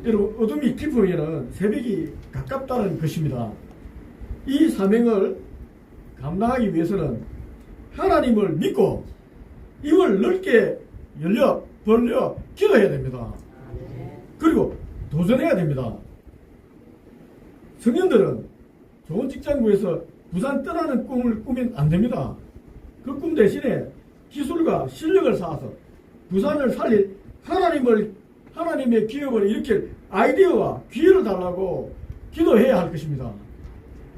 여러분 어둠이 깊으면 새벽이 가깝다는 것입니다. 이 사명을 감당하기 위해서는 하나님을 믿고 입을 넓게 열려 벌려 기도해야 됩니다. 그리고 도전해야 됩니다. 청년들은 좋은 직장 구해서 부산 떠나는 꿈을 꾸면 안 됩니다. 그 꿈 대신에 기술과 실력을 쌓아서 부산을 살릴 하나님의 기업을 일으킬 아이디어와 기회를 달라고 기도해야 할 것입니다.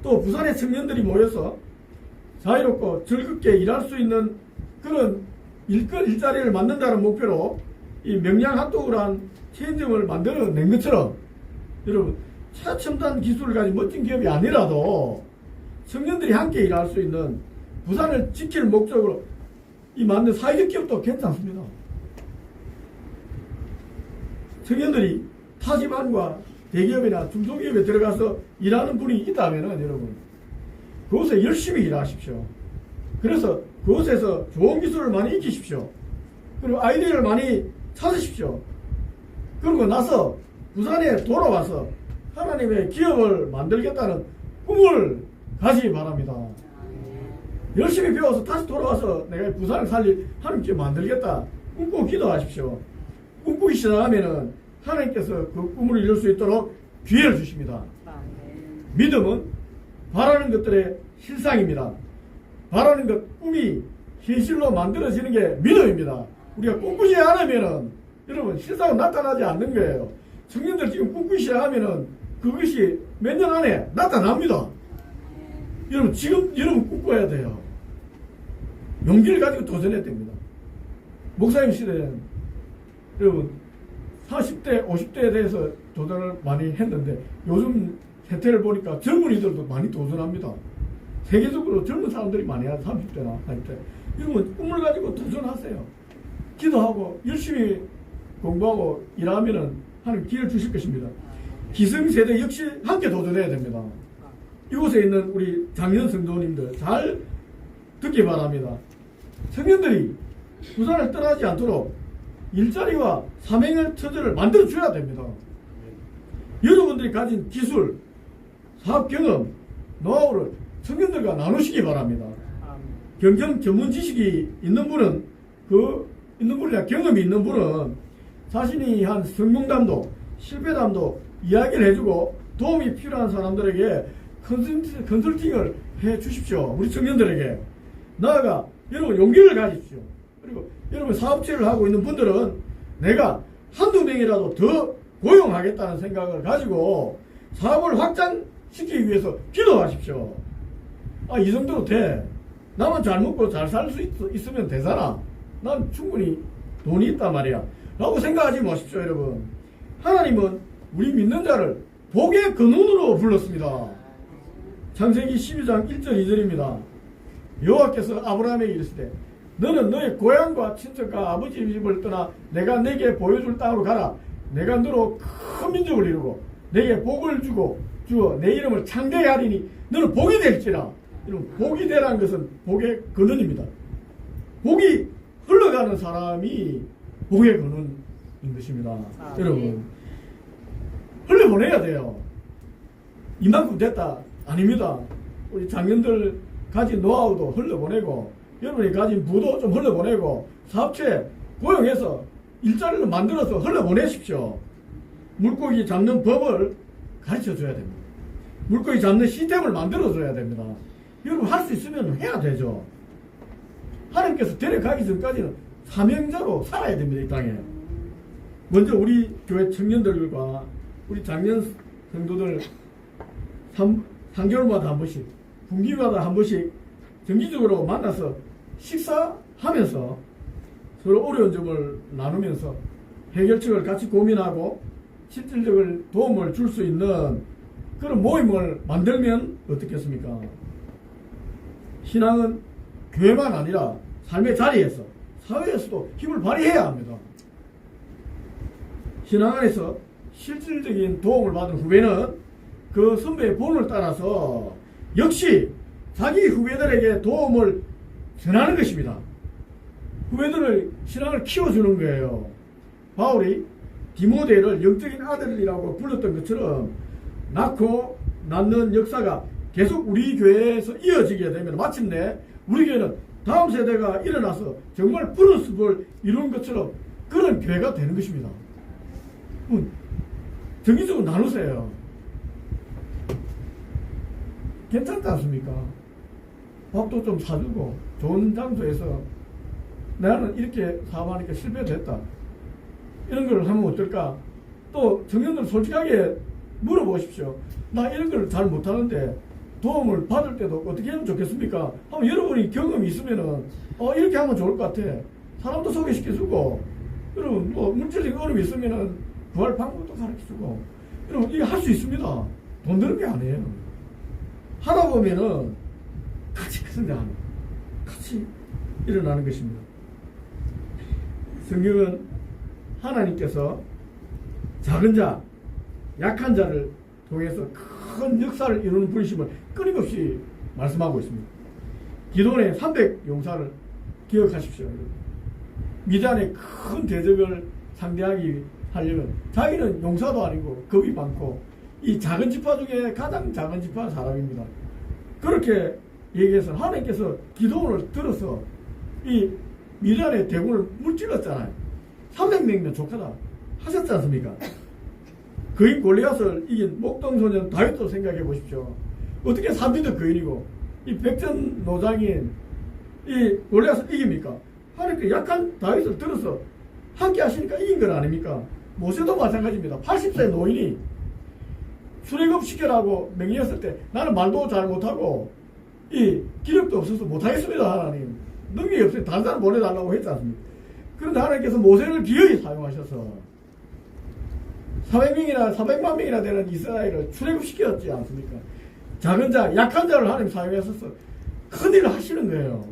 또 부산의 청년들이 모여서 자유롭고 즐겁게 일할 수 있는 그런 일자리를 만든다는 목표로 이 명량 핫도그란 체인점을 만들어낸 것처럼 여러분 최첨단 기술을 가진 멋진 기업이 아니라도 청년들이 함께 일할 수 있는 부산을 지킬 목적으로 이 만든 사회적 기업도 괜찮습니다. 청년들이 타지반과 대기업이나 중소기업에 들어가서 일하는 분이 있다면 여러분 그곳에 열심히 일하십시오. 그래서 그곳에서 좋은 기술을 많이 익히십시오. 그리고 아이디어를 많이 찾으십시오. 그러고 나서 부산에 돌아와서 하나님의 기업을 만들겠다는 꿈을 가시기 바랍니다. 열심히 배워서 다시 돌아와서 내가 부산을 살릴 하나님 기업 만들겠다 꿈꾸고 기도하십시오. 꿈꾸기 시작하면은 하나님께서 그 꿈을 이룰 수 있도록 기회를 주십니다. 믿음은 바라는 것들의 실상입니다. 바라는 것, 꿈이 현실로 만들어지는 게 믿음입니다. 우리가 꿈꾸지 않으면은 여러분 실상은 나타나지 않는 거예요. 청년들 지금 꿈꾸기 시작하면은 그것이 몇 년 안에 나타납니다. 여러분 지금 여러분 꿈꿔야 돼요. 용기를 가지고 도전해야 됩니다. 목사님 시대에는 여러분 40대, 50대에 대해서 도전을 많이 했는데 요즘 세태를 보니까 젊은이들도 많이 도전합니다. 세계적으로 젊은 사람들이 많이 해요. 30대나 40대. 여러분 꿈을 가지고 도전하세요. 기도하고 열심히 공부하고 일하면은 하나님 기회를 주실 것입니다. 기성세대 역시 함께 도전해야 됩니다. 이곳에 있는 우리 장년 성도님들 잘 듣기 바랍니다. 청년들이 부산을 떠나지 않도록 일자리와 사명의 처지를 만들어 줘야 됩니다. 여러분들이 가진 기술, 사업 경험, 노하우를 청년들과 나누시기 바랍니다. 경영 전문 지식이 있는 분은 있는 분이나 경험이 있는 분은 자신이 한 성공담도 실패담도 이야기를 해주고 도움이 필요한 사람들에게 컨설팅을 해 주십시오. 우리 청년들에게. 나아가 여러분 용기를 가지십시오. 그리고 여러분 사업체를 하고 있는 분들은 내가 한두 명이라도 더 고용하겠다는 생각을 가지고 사업을 확장시키기 위해서 기도하십시오. 이 정도로 돼. 나만 잘 먹고 잘 살 수 있으면 되잖아. 난 충분히 돈이 있단 말이야. 라고 생각하지 마십시오, 여러분. 하나님은 우리 믿는 자를 복의 근원으로 불렀습니다. 창세기 12장 1절 2절입니다. 여호와께서 아브라함에게 이르시되 너는 너의 고향과 친척과 아버지 집을 떠나 내가 내게 보여줄 땅으로 가라. 내가 너로 큰 민족을 이루고 내게 복을 주어 내 이름을 창대하게 하리니 너는 복이 될지라. 여러분, 복이 되라는 것은 복의 근원입니다. 복이 흘러가는 사람이 복의 근원인 것입니다. 여러분, 흘려보내야 돼요. 이만큼 됐다 아닙니다. 우리 장년들 가진 노하우도 흘려보내고 여러분이 가진 부도 좀 흘려보내고 사업체 고용해서 일자리를 만들어서 흘려보내십시오. 물고기 잡는 법을 가르쳐줘야 됩니다. 물고기 잡는 시스템을 만들어줘야 됩니다. 여러분, 할 수 있으면 해야 되죠. 하나님께서 데려가기 전까지는 사명자로 살아야 됩니다. 이 땅에. 먼저 우리 교회 청년들과 우리 장년 성도들 3개월마다 한 번씩, 분기마다 한 번씩 정기적으로 만나서 식사하면서 서로 어려운 점을 나누면서 해결책을 같이 고민하고 실질적인 도움을 줄 수 있는 그런 모임을 만들면 어떻겠습니까? 신앙은 교회만 아니라 삶의 자리에서, 사회에서도 힘을 발휘해야 합니다. 신앙 안에서 실질적인 도움을 받은 후배는 그 선배의 본을 따라서 역시 자기 후배들에게 도움을 전하는 것입니다. 후배들을 신앙을 키워주는 거예요. 바울이 디모데를 영적인 아들이라고 불렀던 것처럼 낳고 낳는 역사가 계속 우리 교회에서 이어지게 되면 마침내 우리 교회는 다음 세대가 일어나서 정말 푸른 숲을 이룬 것처럼 그런 교회가 되는 것입니다. 정기적으로 나누세요. 괜찮지 않습니까? 밥도 좀 사주고 좋은 장소에서 나는 이렇게 사업하니까 실패됐다. 이런 걸 하면 어떨까? 또 청년들 솔직하게 물어보십시오. 나 이런 걸 잘 못하는데 도움을 받을 때도 어떻게 하면 좋겠습니까? 하면 여러분이 경험이 있으면은 이렇게 하면 좋을 것 같아. 사람도 소개시켜주고, 여러분 뭐 물질적인 어려움이 있으면은 구할 방법도 가르쳐주고, 여러분 이게 할 수 있습니다. 돈 드는 게 아니에요. 하다 보면은 같이 성장하는, 같이 일어나는 것입니다. 성경은 하나님께서 작은 자, 약한 자를 통해서 큰 역사를 이루는 분이심을 끊임없이 말씀하고 있습니다. 기도원의 300 용사를 기억하십시오. 미디안의 큰 대적을 상대하기 하려면 자기는 용사도 아니고 겁이 많고 이 작은 지파 중에 가장 작은 지파 사람입니다. 그렇게 얘기해서 하나님께서 기도원을 들어서 이 미디안의 대군을 물질렀잖아요. 300명이면 족하다 하셨지 않습니까? 거인 골리앗을 이긴 목동소년 다윗도 생각해 보십시오. 어떻게 3미터 거인이고 이 백전노장인 이 골리앗을 이깁니까? 하나님께 약한 다윗을 들어서 함께 하시니까 이긴 건 아닙니까? 모세도 마찬가지입니다. 80세 노인이 출애굽 시켜라고 명령했을 때 나는 말도 잘 못하고 이 기력도 없어서 못하겠습니다. 하나님 능력이 없으니 다른 사람 보내달라고 했지 않습니까? 그런데 하나님께서 모세를 기어이 사용하셔서 400명이나 400만 명이나 되는 이스라엘을 출애굽시켰지 않습니까? 작은 자, 약한 자를 하나님 사용하셔서 큰일을 하시는 거예요.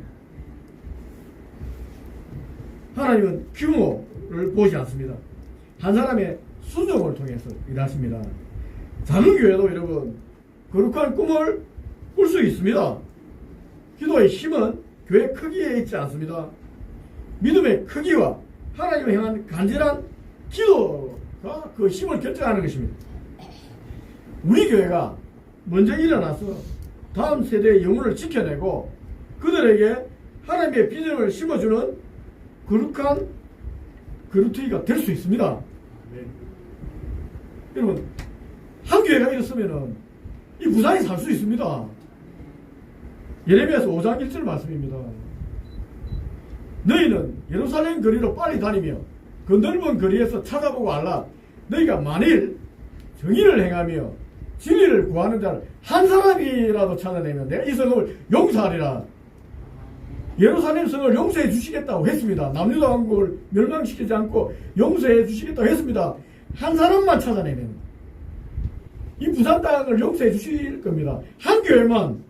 하나님은 규모를 보지 않습니다. 한 사람의 순종을 통해서 일하십니다. 작은 교회도 여러분 거룩한 꿈을 꿀 수 있습니다. 기도의 힘은 교회 크기에 있지 않습니다. 믿음의 크기와 하나님을 향한 간절한 기도가 그 힘을 결정하는 것입니다. 우리 교회가 먼저 일어나서 다음 세대의 영혼을 지켜내고 그들에게 하나님의 비전을 심어주는 거룩한 그루트기가 될 수 있습니다. 여러분 한 교회가 일었으면 이 부산이 살 수 있습니다. 예레미야서 5장 1절 말씀입니다. 너희는 예루살렘 거리로 빨리 다니며 그 넓은 거리에서 찾아보고 알라. 너희가 만일 정의를 행하며 진리를 구하는 자를 한 사람이라도 찾아내면 내가 이 성을 용서하리라. 예루살렘 성을 용서해 주시겠다고 했습니다. 남유다 왕국을 멸망시키지 않고 용서해 주시겠다고 했습니다. 한 사람만 찾아내면 이 부산 땅을 용서해 주실 겁니다. 한 교회만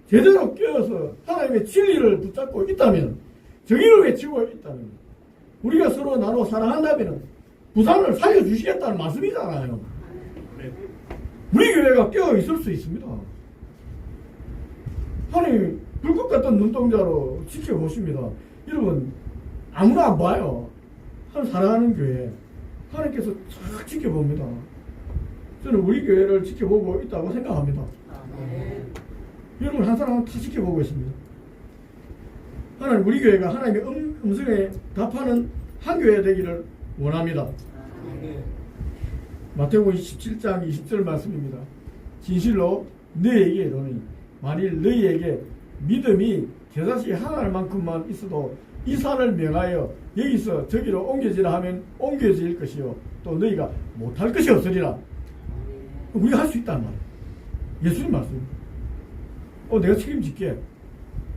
제대로 깨어서 하나님의 진리를 붙잡고 있다면, 정의를 외치고 있다면, 우리가 서로 나눠 사랑한다면 부산을 살려주시겠다는 말씀이잖아요. 우리 교회가 깨어 있을 수 있습니다. 하나님 불꽃 같은 눈동자로 지켜보십니다. 여러분, 아무나 안 봐요. 하나님 사랑하는 교회 하나님께서 잘 지켜봅니다. 저는 우리 교회를 지켜보고 있다고 생각합니다. 여러분 한 사람은 다 지켜보고 있습니다. 하나님 우리 교회가 하나님의 음성에 답하는 한 교회 되기를 원합니다. 마태복음 17장 20절 말씀입니다. 진실로 너희에게 이르노니 만일 너희에게 믿음이 겨자씨 하나만큼만 있어도 이 산을 명하여 여기서 저기로 옮겨지라 하면 옮겨질 것이요 또 너희가 못할 것이 없으리라. 우리가 할 수 있다는 말이에요. 예수님 말씀. 내가 책임질게.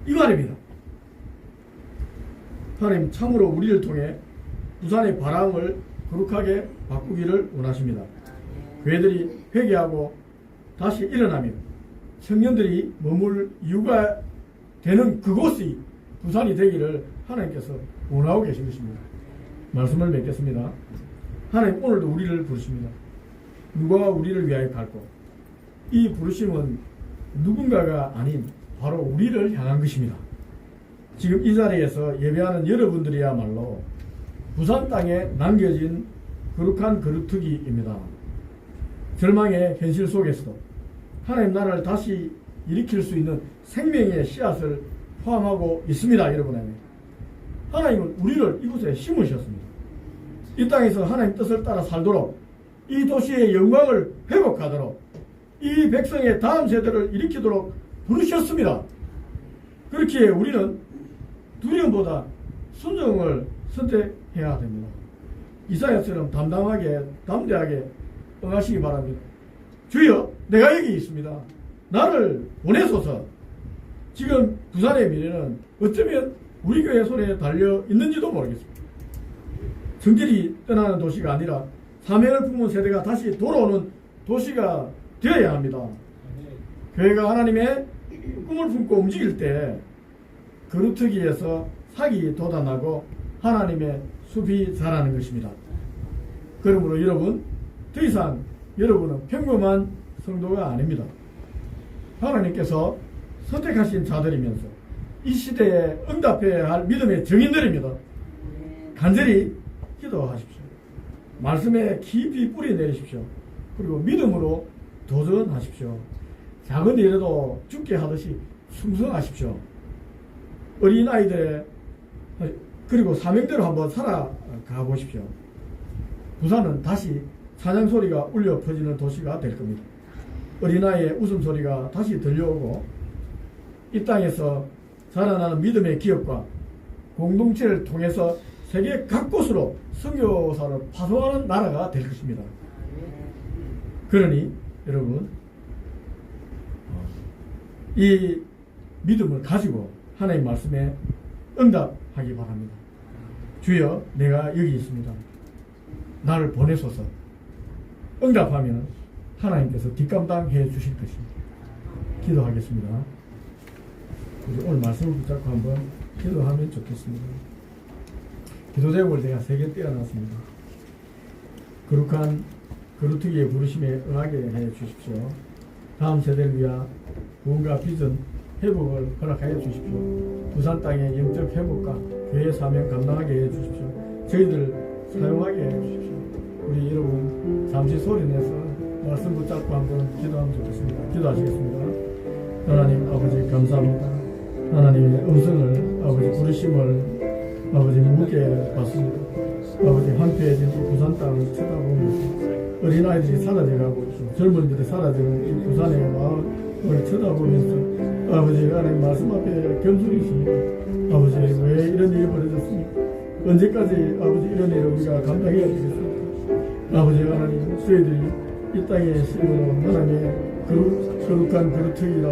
이 말입니다. 하나님 참으로 우리를 통해 부산의 바람을 거룩하게 바꾸기를 원하십니다. 교회들이 회개하고 다시 일어나면 청년들이 머물 이유가 되는 그곳이 부산이 되기를 하나님께서 원하고 계신 것입니다. 말씀을 맺겠습니다. 하나님 오늘도 우리를 부르십니다. 누가 우리를 위하여 갈고, 이 부르심은 누군가가 아닌 바로 우리를 향한 것입니다. 지금 이 자리에서 예배하는 여러분들이야말로 부산 땅에 남겨진 거룩한 그루터기입니다. 절망의 현실 속에서도 하나님 나라를 다시 일으킬 수 있는 생명의 씨앗을 포함하고 있습니다. 여러분에게 하나님은 우리를 이곳에 심으셨습니다. 이 땅에서 하나님 뜻을 따라 살도록, 이 도시의 영광을 회복하도록, 이 백성의 다음 세대를 일으키도록 부르셨습니다. 그렇기에 우리는 두려움보다 순종을 선택해야 됩니다. 이사야처럼 담대하게 응하시기 바랍니다. 주여, 내가 여기 있습니다. 나를 보내소서. 지금 부산의 미래는 어쩌면 우리 교회 손에 달려 있는지도 모르겠습니다. 성질이 떠나는 도시가 아니라 사명을 품은 세대가 다시 돌아오는 도시가 되어야 합니다. 교회가 하나님의 꿈을 품고 움직일 때 그루터기에서 삭이 돋아나고 하나님의 숲이 자라는 것입니다. 그러므로 여러분, 더 이상 여러분은 평범한 성도가 아닙니다. 하나님께서 선택하신 자들이면서 이 시대에 응답해야 할 믿음의 정인들입니다. 간절히 기도하십시오. 말씀에 깊이 뿌리 내리십시오. 그리고 믿음으로 도전하십시오. 작은 일에도 죽게 하듯이 충성하십시오. 어린아이들의 그리고 사명대로 한번 살아가 보십시오. 부산은 다시 찬양 소리가 울려 퍼지는 도시가 될 겁니다. 어린아이의 웃음소리가 다시 들려오고 이 땅에서 자라나는 믿음의 기업과 공동체를 통해서 세계 각곳으로 선교사를 파송하는 나라가 될 것입니다. 그러니 여러분, 이 믿음을 가지고 하나님 말씀에 응답하기 바랍니다. 주여, 내가 여기 있습니다. 나를 보내소서. 응답하면 하나님께서 뒷감당해 주실 것입니다. 기도하겠습니다. 오늘 말씀을 붙잡고 한번 기도하면 좋겠습니다. 기도 제목을 제가 3개 떼어놨습니다. 거룩한 그루터기의 부르심에 응하게 해 주십시오. 다음 세대를 위한 구원과 비전 회복을 허락하여 주십시오. 부산 땅의 영적 회복과 교회 사명 감당하게 해 주십시오. 저희들 사용하게 해 주십시오. 우리 여러분 잠시 소리내서 말씀 붙잡고 한번 기도하면 좋겠습니다. 기도하시겠습니다. 하나님 아버지 감사합니다. 하나님의 음성을, 아버지 부르심을 아버지 무게 받습니다. 아버지 황폐해진 이 부산 땅을 쳐다보면서 어린아이들이 사라져가고 있고 젊은이들이 사라지는 이 부산의 마을을 쳐다보면서 아버지 하나님 말씀 앞에 겸손히 있습니다. 아버지 왜 이런 일이 벌어졌습니까? 언제까지 아버지 이런 일을 우리가 감당해야 되겠습니까? 아버지 하나님 저희들이 이 땅에 심으로 하나님의 거룩한 그루터기에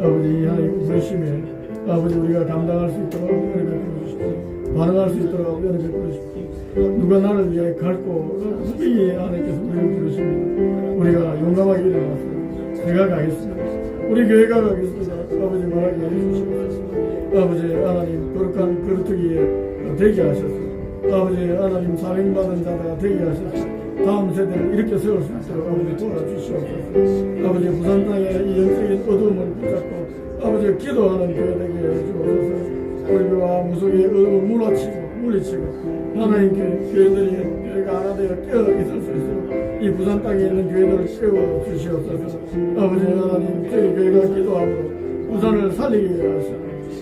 아버지 하나님 부르심에 아버지 우리가 감당할 수 있도록 은혜 베풀어 주십시오. 반응할 수 있도록 은혜 베풀어 주십시오. 누가 나를 위해 갈고 후배에 하나님께서 우리를 부르십니다. 우리가 용감하게 일어나서 제가 가겠습니다. 우리 교회가 가겠습니다. 아버지 말하게 해주시옵소서. 아버지 하나님 거룩한 그루터기에 되게 하셔서 아버지 하나님 사명받은 자가 되게 하셔서 다음 세대를 이렇게 세울 수 있도록 아버지 도와주시옵소서. 아버지 부산 땅의 이 영적인 어두움을 붙잡고 아버지 기도하는 교회 되게 해주옵소서. 우리 교회와 무속의 어둠을 물리치고 하나님 교회가 하나 되어 깨어 있을 수 있도록 이 부산 땅에 있는 교회들을 깨워 주시옵소서. 아버지 하나님 저희 교회가 기도함으로 부산을 살리게 하시옵소서.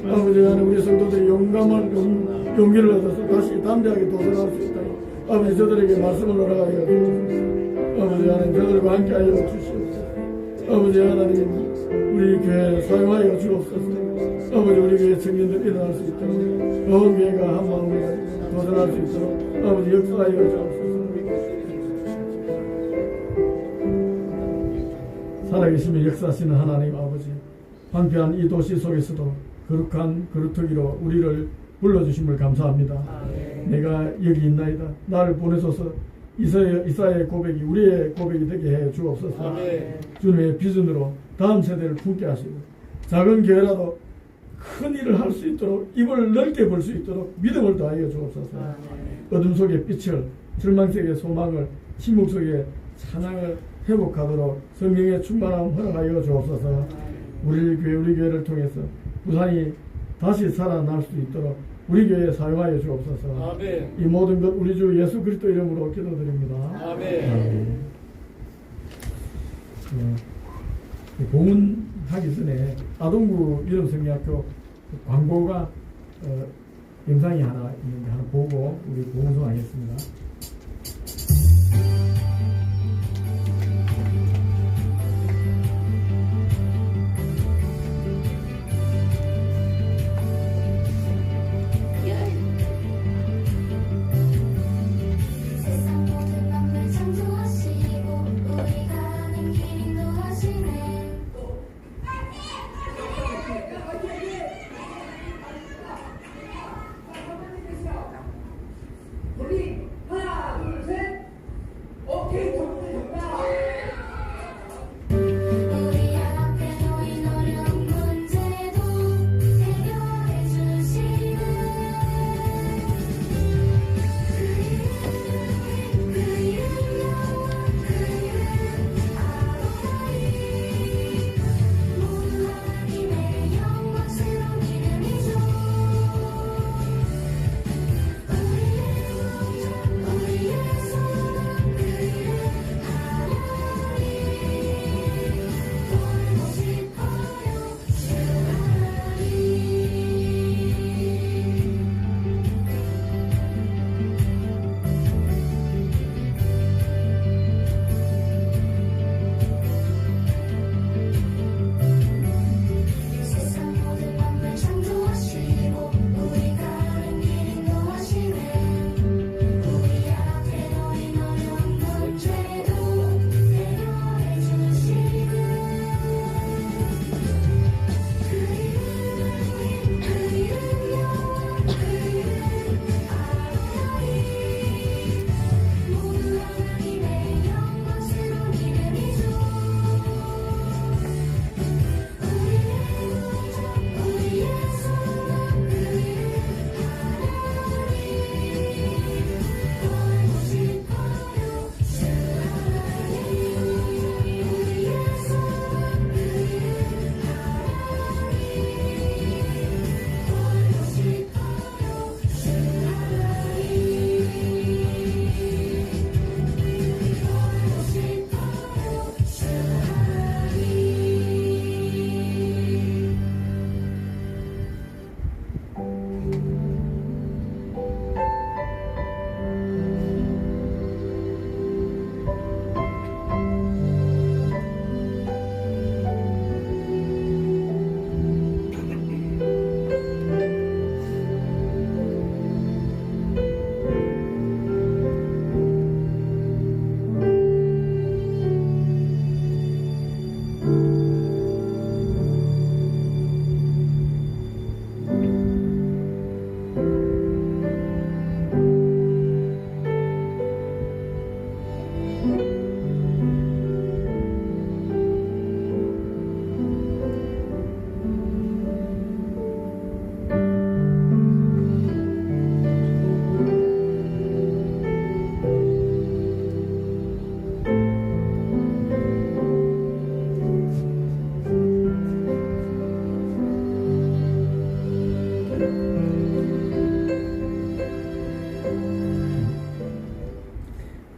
아버지 하나님 우리 성도들이 용감한 용기를 얻어서 다시 담대하게 도전할 수 있도록 아버지 저들에게 말씀을 허락하여 주시옵소서. 아버지 하나님 저들과 함께하여 주시옵소서. 아버지 하나님 우리 교회 사용하여 주옵소서. 아버지 우리 교회 청년들 일어날 수 있도록 온 교회가 한 마음을 가지고 도전할 수 있도록 아버지 역사하여 주옵소서. 살아계시며 역사하시는 하나님 아버지 황폐한 이 도시 속에서도 거룩한 그루터기로 우리를 불러주심을 감사합니다. 내가 여기 있나이다. 나를 보내소서. 이사의 고백이 우리의 고백이 되게 해 주옵소서. 주님의 비전으로 다음 세대를 품게 하시고 작은 교회라도 큰 일을 할 수 있도록 입을 넓게 벌 수 있도록 믿음을 더하여 주옵소서. 어둠 속의 빛을 절망 속의 소망을 침묵 속의 찬양을 회복하도록 성령의 충만함 허락하여 주옵소서. 우리 교회를 통해서 부산이 다시 살아날 수 있도록 우리 교회에 사용하여 주옵소서. 아멘. 이 모든 것 우리 주 예수 그리스도 이름으로 기도드립니다. 아멘. 봉헌하기 전에 아동구 이름성리학교 광고가 영상이 하나 있는데 하나 보고 우리 봉헌하겠습니다. 세상 모든 만물 창조하시고 우리가 가는 길 인도하시네. 우리 하나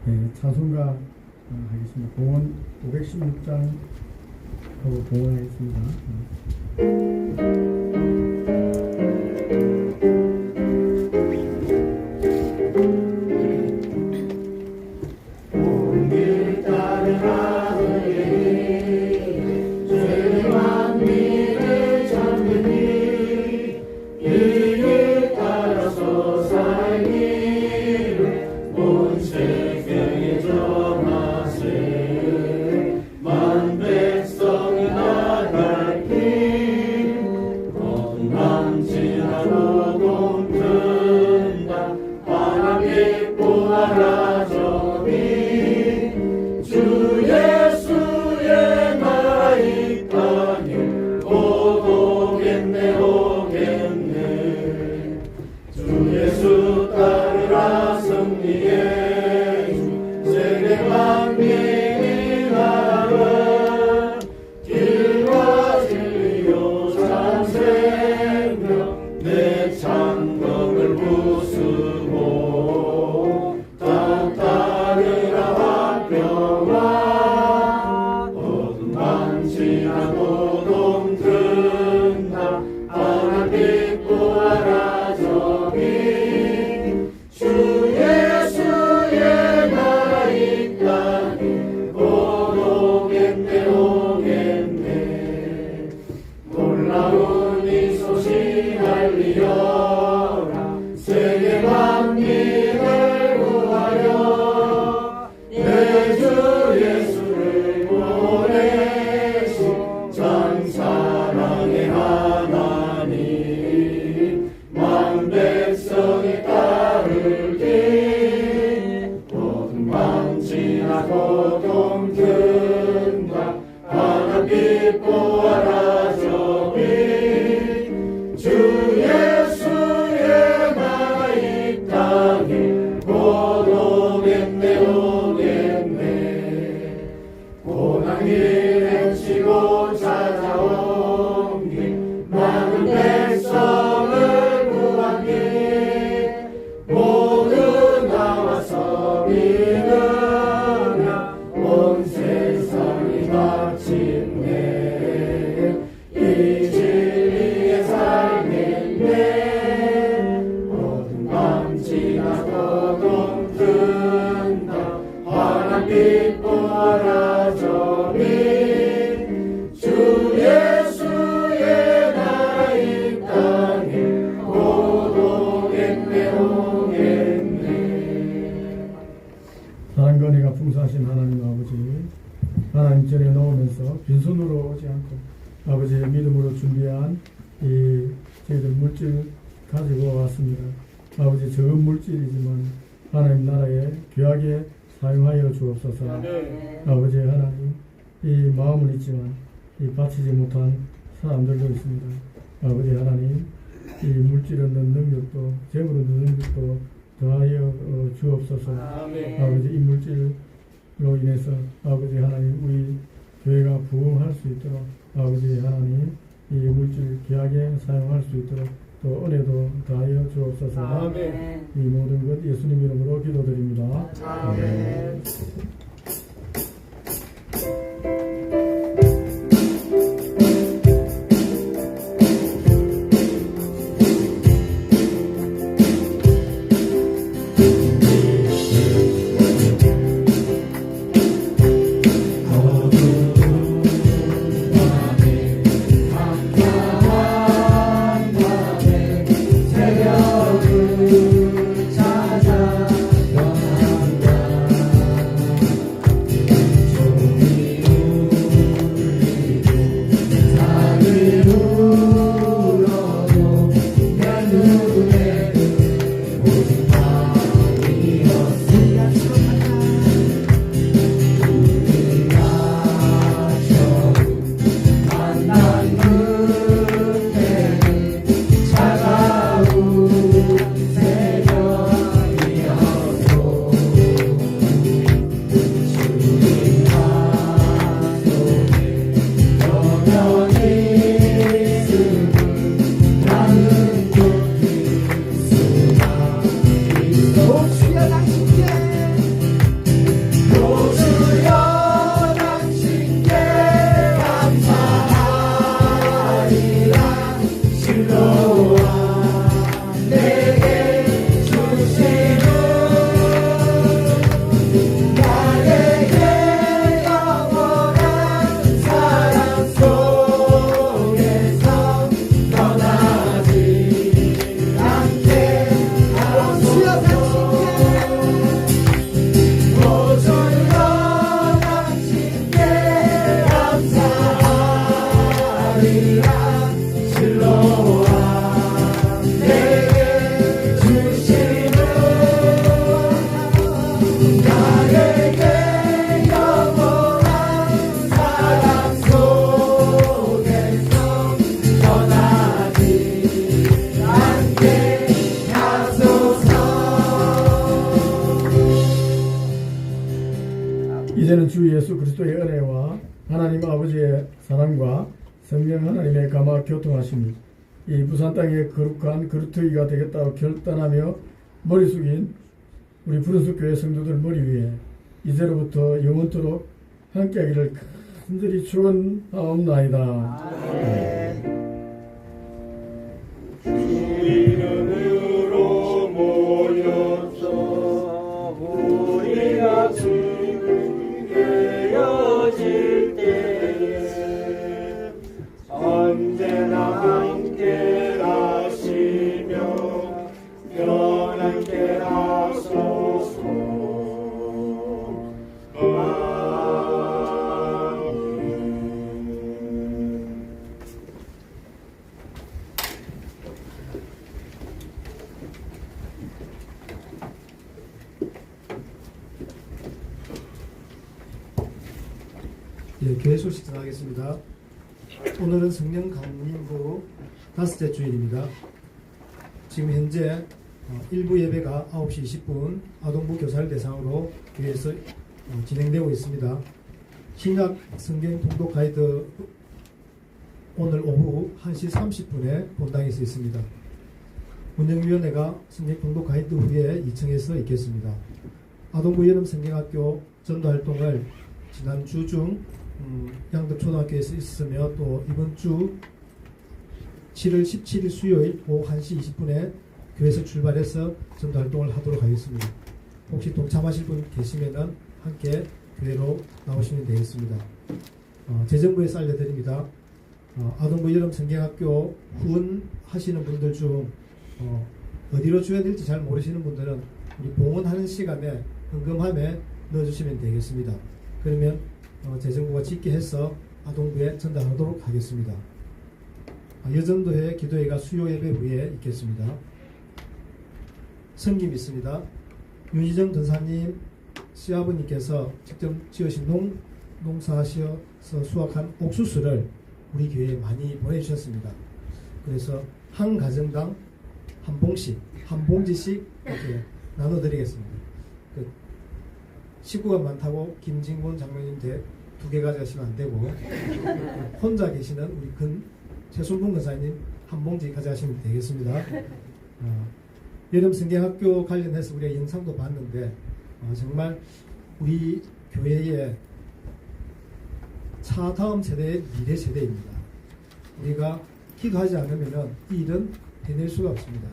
네, 찬송가 하겠습니다. 공원 516장 하고 공헌하겠습니다. 온길 따르라 의리 죄만 미를 찾느니 이길 따라서 살기를 온 세상에 전하세 만 백성이 나갈 길 어둠 지나고 동튼다 바람 기뻐하라 주 예수의 나라 이 땅에 오겠네 오겠네 주 예수 따르라 승리의 주 세계 만민이 나라 길과 진리요 참 생명 내 창검을 부수고 땅 따르라 평화 어둠 지나고 동튼다 바람 기뻐하라 저기 주 예수의 나라 이 땅에 오겠네 오겠네 놀라운 이 소식 알리어라 세계 만민을 구하여 내 주 예수를 보내신 전 사랑의 하나님 만 백성이 따르길 어둠 지나고 동튼다 바람 기뻐하라 저기 주 예수의 나라 이 땅에 오겠네 오겠네 고난 길 헤치고 찾아온 길 많은 백성을 구한 길 모두 나와서 믿으며 온 세상이 마침내 이 진리에 살겠네 어둠 지나고 동튼다 바람 기뻐하라 저기 주 예수의 나라 이 땅에 오겠네 오겠네 사랑과 풍성하신 하나님 아버지 하나님 전에 놓으면서 빈손으로 오지 않고 아버지의 믿음으로 준비한 이 저희들 물질 가지고 왔습니다. 아버지 적은 물질이지만 하나님 나라에 귀하게 사용하여 주옵소서. 아버지 하나님 이 마음은 있지만 이 바치지 못한 사람들도 있습니다. 아버지 하나님 이 물질 얻는 능력도 재물 얻는 능력도 더하여 주옵소서. 아버지 이 물질로 인해서 아버지 하나님 우리 교회가 부흥할 수 있도록 아버지 하나님 이 물질 귀하게 사용할 수 있도록 또 은혜도 다하여 주옵소서. 이 모든 것 예수님 이름으로 기도드립니다. 아멘. 찾아 떠난다 주 예수 그리스도의 은혜와 하나님 아버지의 사랑과 성령 하나님의 감화 교통하심이 이 부산 땅의 거룩한 그루터기가 되겠다고 결단하며 머리 숙인 우리 푸른숲 교회 성도들 머리 위에 이제로부터 영원토록 함께하기를 간절히 축원하옵나이다. 주 이름으로 모여서 우리가 지금 되어질 때에 언제나 함께 하시며 편안케 하소서. 아멘. 예, 교회 소식 전하겠습니다. 오늘은 성령 강림부 다섯째 주일입니다. 지금 현재 일부 예배가 9시 20분 아동부 교사를 대상으로 교회에서 진행되고 있습니다. 신약 성경 통독 가이드 오늘 오후 1시 30분에 본당에서 있습니다. 운영위원회가 성경 통독 가이드 후에 2층에서 있겠습니다. 아동부 여름 성경학교 전도활동을 지난주 중 양덕초등학교에서 있으며 또 이번 주 7월 17일 수요일 오후 1시 20분에 교회에서 출발해서 전도활동을 하도록 하겠습니다. 혹시 동참하실 분 계시면 함께 교회로 나오시면 되겠습니다. 재정부에서 알려드립니다. 아동부 여름 성경학교 후원하시는 분들 중 어디로 줘야 될지 잘 모르시는 분들은 우리 봉헌하는 시간에 헌금함에 넣어주시면 되겠습니다. 그러면 재정부가 집계해서 아동부에 전달하도록 하겠습니다. 여전도회 기도회가 수요 예배 후에 있겠습니다. 섬김 있습니다. 윤희정 전사님 시아버님께서 직접 지으신 농사하셔서 수확한 옥수수를 우리 교회에 많이 보내주셨습니다. 그래서 한 가정당 한 봉지씩 이렇게 나눠드리겠습니다. 식구가 많다고 김진곤 장로님 2개 가져가시면 안 되고 혼자 계시는 우리 최순봉 권사님 한 봉지 가져가시면 되겠습니다. 여름 성경학교 관련해서 우리가 영상도 봤는데 정말 우리 교회의 다음 세대의 미래 세대입니다. 우리가 기도하지 않으면 이 일은 해낼 수가 없습니다.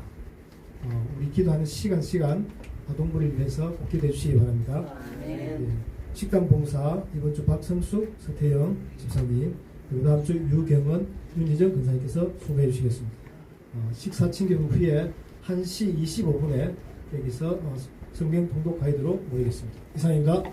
우리 기도하는 시간 아동부를 위해서 꼭 기도해 주시기 바랍니다. 예, 식당 봉사 이번 주 박성숙, 서태영 집사님 그리고 다음 주 유경은, 윤희정 권사님께서 소개해 주시겠습니다. 식사 챙김 후에 1시 25분에 여기서 성경 통독 가이드로 모이겠습니다. 이상입니다.